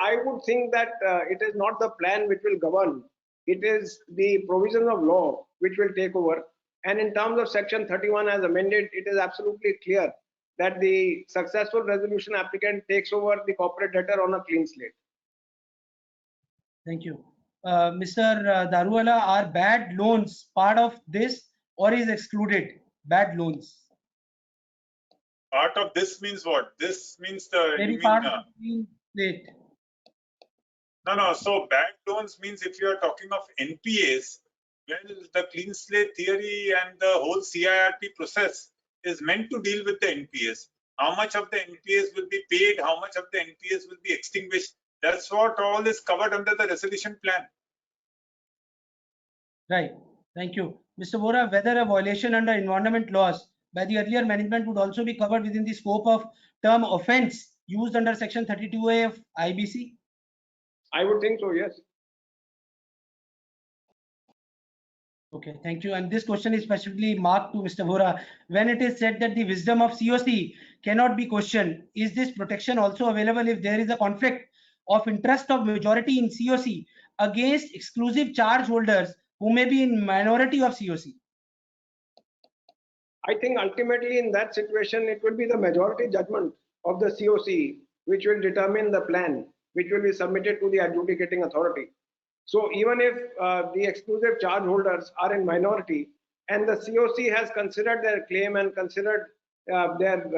I would think that it is not the plan which will govern. It is the provision of law which will take over. And in terms of section 31 as amended, it is absolutely clear that the successful resolution applicant takes over the corporate debtor on a clean slate. Thank you. Mr. Daruwala, are bad loans part of this or is excluded? Bad loans. Part of this means what? This means the Very part of the clean slate. No. So bad loans means if you are talking of NPAs, well, the clean slate theory and the whole CIRP process is meant to deal with the NPAs. How much of the NPAs will be paid? How much of the NPAs will be extinguished? That's what all is covered under the resolution plan. Right. Thank you. Mr. Vora, whether a violation under environment laws by the earlier management would also be covered within the scope of term offense used under section 32A of IBC? I would think so, yes. Okay, thank you. And this question is specifically marked to Mr. Vora. When it is said that the wisdom of COC cannot be questioned, is this protection also available if there is a conflict of interest of majority in COC against exclusive charge holders who may be in minority of COC? I think ultimately in that situation, it will be the majority judgment of the COC which will determine the plan, which will be submitted to the adjudicating authority. So even if the exclusive charge holders are in minority and the COC has considered their claim and considered their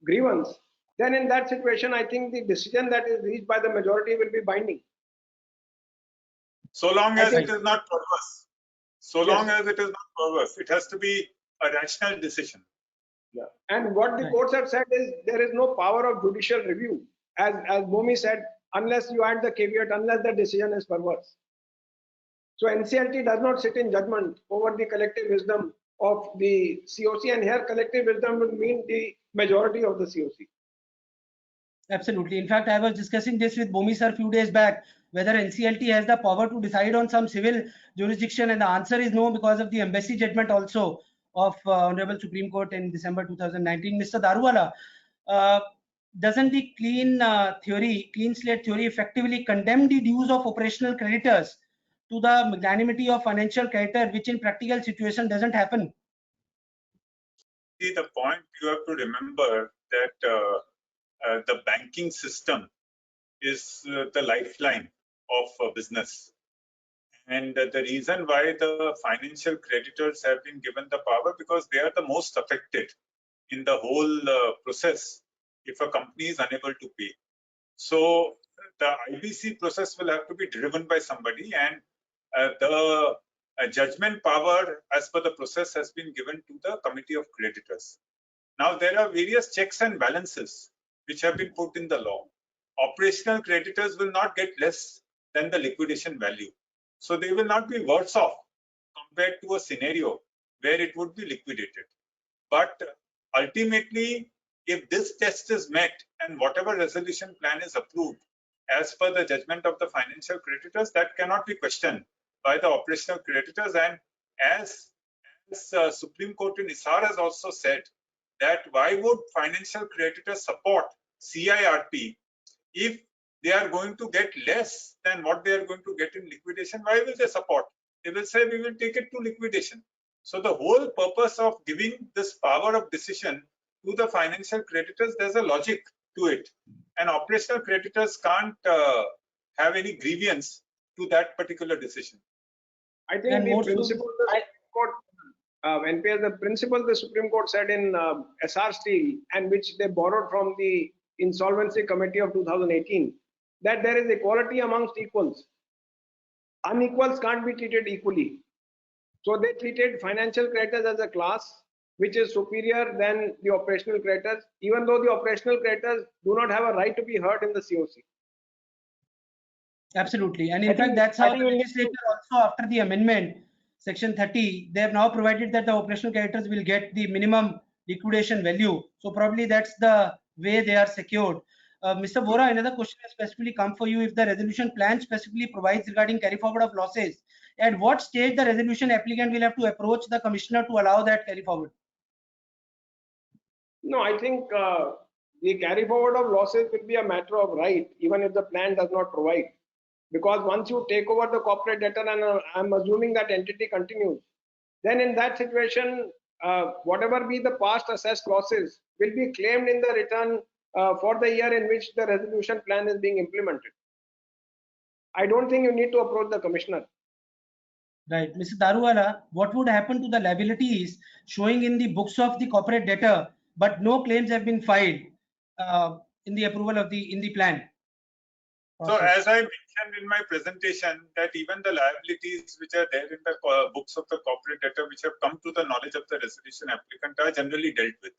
grievance, then in that situation, I think the decision that is reached by the majority will be binding. So long as it is not perverse. So long as it is not perverse, it has to be a rational decision. Yeah. And what the courts have said is there is no power of judicial review. As Bhomi said, unless you add the caveat, unless the decision is perverse. So NCLT does not sit in judgment over the collective wisdom of the COC, and here collective wisdom will mean the majority of the COC. Absolutely. In fact, I was discussing this with Bhomi sir a few days back, whether NCLT has the power to decide on some civil jurisdiction, and the answer is no, because of the embassy judgment also of Honorable Supreme Court in December 2019. Mr. Daruwala, doesn't the clean slate theory effectively condemn the dues of operational creditors to the magnanimity of financial creditor, which in practical situation doesn't happen? See, the point you have to remember that the banking system is the lifeline of business. And the reason why the financial creditors have been given the power, because they are the most affected in the whole process if a company is unable to pay. So the IBC process will have to be driven by somebody, and the judgment power as per the process has been given to the committee of creditors. Now there are various checks and balances which have been put in the law. Operational creditors will not get less than the liquidation value. So they will not be worse off compared to a scenario where it would be liquidated. But ultimately, if this test is met and whatever resolution plan is approved as per the judgment of the financial creditors, that cannot be questioned by the operational creditors. And as Supreme Court in Isar has also said that why would financial creditors support CIRP if they are going to get less than what they are going to get in liquidation? Why will they support? They will say we will take it to liquidation. So the whole purpose of giving this power of decision to the financial creditors, there's a logic to it, and operational creditors can't have any grievance to that particular decision. I think And the more so- principle the Supreme Court, NPS, the principle the Supreme Court said in SR Steel, and which they borrowed from the Insolvency Committee of 2018, that there is equality amongst equals. Unequals can't be treated equally. So they treated financial creditors as a class which is superior than the operational creditors, even though the operational creditors do not have a right to be heard in the COC. Absolutely. And in I think- fact, that's I how think the we'll need legislature also, after the amendment, section 30, they have now provided that the operational creditors will get the minimum liquidation value. So probably that's the way they are secured. Mr. Vora, another question has specifically come for you. If the resolution plan specifically provides regarding carry forward of losses, at what stage the resolution applicant will have to approach the commissioner to allow that carry forward? No, I think the carry forward of losses will be a matter of right, even if the plan does not provide. Because once you take over the corporate debtor, and I'm assuming that entity continues, then in that situation, whatever be the past assessed losses will be claimed in the return for the year in which the resolution plan is being implemented. I don't think you need to approach the commissioner. Right. Mr. Daruwala, what would happen to the liabilities showing in the books of the corporate debtor, but no claims have been filed in the approval of in the plan? So as I mentioned in my presentation, that even the liabilities which are there in the books of the corporate debtor, which have come to the knowledge of the resolution applicant, are generally dealt with.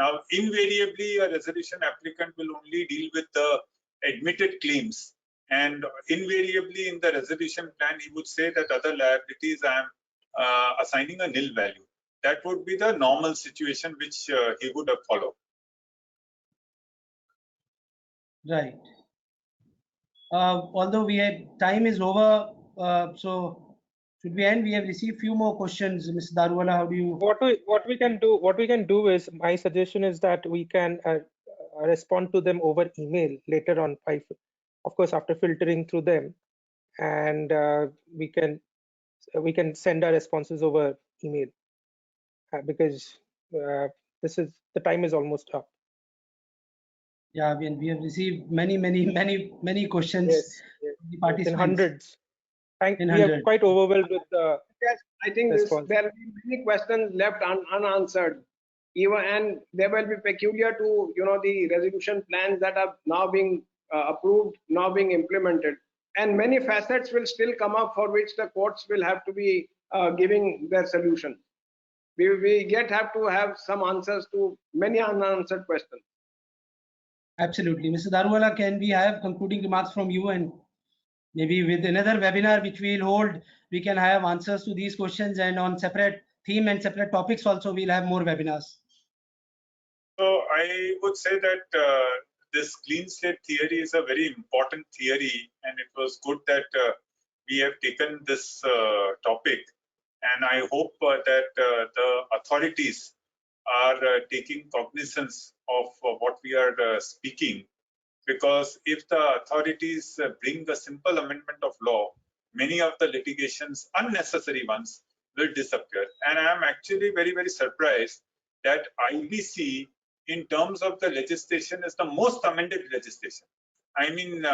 Now, invariably, a resolution applicant will only deal with the admitted claims, and invariably in the resolution plan, he would say that other liabilities I am assigning a nil value. That would be the normal situation which he would have followed. Right. Although time is over, so should we end? We have received few more questions, Mr. Daruwala. How do you? What we can do is, my suggestion is that we can respond to them over email later on, of course after filtering through them, and we can send our responses over email because the time is almost up. Yeah, we have received many questions. Yes, from the in participants. hundreds. We are hundreds. quite overwhelmed with the Yes, I think response. there will be many questions left unanswered, even, and they will be peculiar to the resolution plans that are now being approved, now being implemented, and many facets will still come up for which the courts will have to be giving their solution. We have to have some answers to many unanswered questions. Absolutely, Mr. Daruwala, can we have concluding remarks from you, and maybe with another webinar which we'll hold, we can have answers to these questions, and on separate theme and separate topics also we'll have more webinars. So I would say that this clean slate theory is a very important theory, and it was good that we have taken this topic, and I hope that the authorities are taking cognizance of what we are speaking, because if the authorities bring a simple amendment of law, many of the litigations, unnecessary ones, will disappear. And I am actually very surprised that IBC, in terms of the legislation, is the most amended legislation. I mean,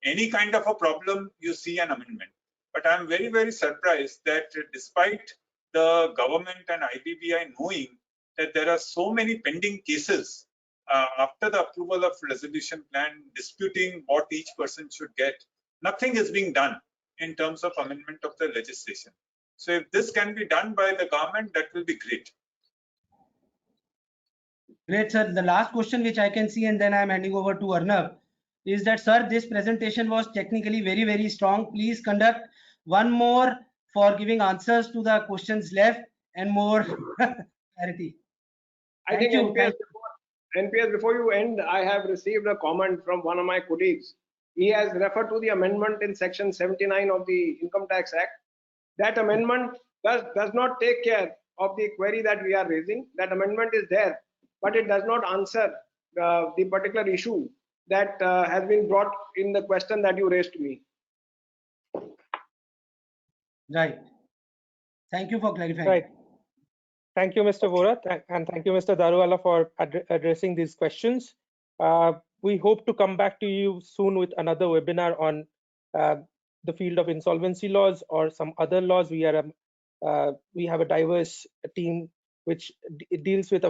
any kind of a problem, you see an amendment. But I'm very surprised that despite the government and IBBI knowing that there are so many pending cases after the approval of resolution plan disputing what each person should get, nothing is being done in terms of amendment of the legislation. So if this can be done by the government, that will be great. Great, sir. The last question which I can see, and then I'm handing over to Arnab, is that, sir, this presentation was technically very strong. Please conduct one more for giving answers to the questions left and more clarity. I think NPS, before you end, I have received a comment from one of my colleagues. He has referred to the amendment in section 79 of the Income Tax Act. That amendment does not take care of the query that we are raising. That amendment is there. but it does not answer the particular issue that has been brought in the question that you raised to me. Right. Thank you for clarifying. Right. Thank you, Mr. Vora, and thank you, Mr. Daruwala, for addressing these questions. We hope to come back to you soon with another webinar on the field of insolvency laws or some other laws. We have a diverse team which deals with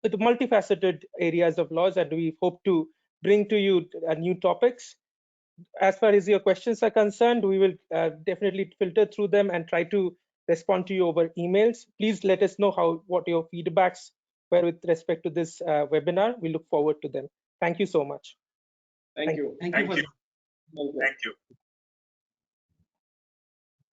multifaceted areas of laws, and we hope to bring to you new topics. As far as your questions are concerned, we will definitely filter through them and try to respond to you over emails. Please let us know what your feedbacks were with respect to this webinar. We look forward to them. Thank you so much. Thank you. Thank you. Thank you.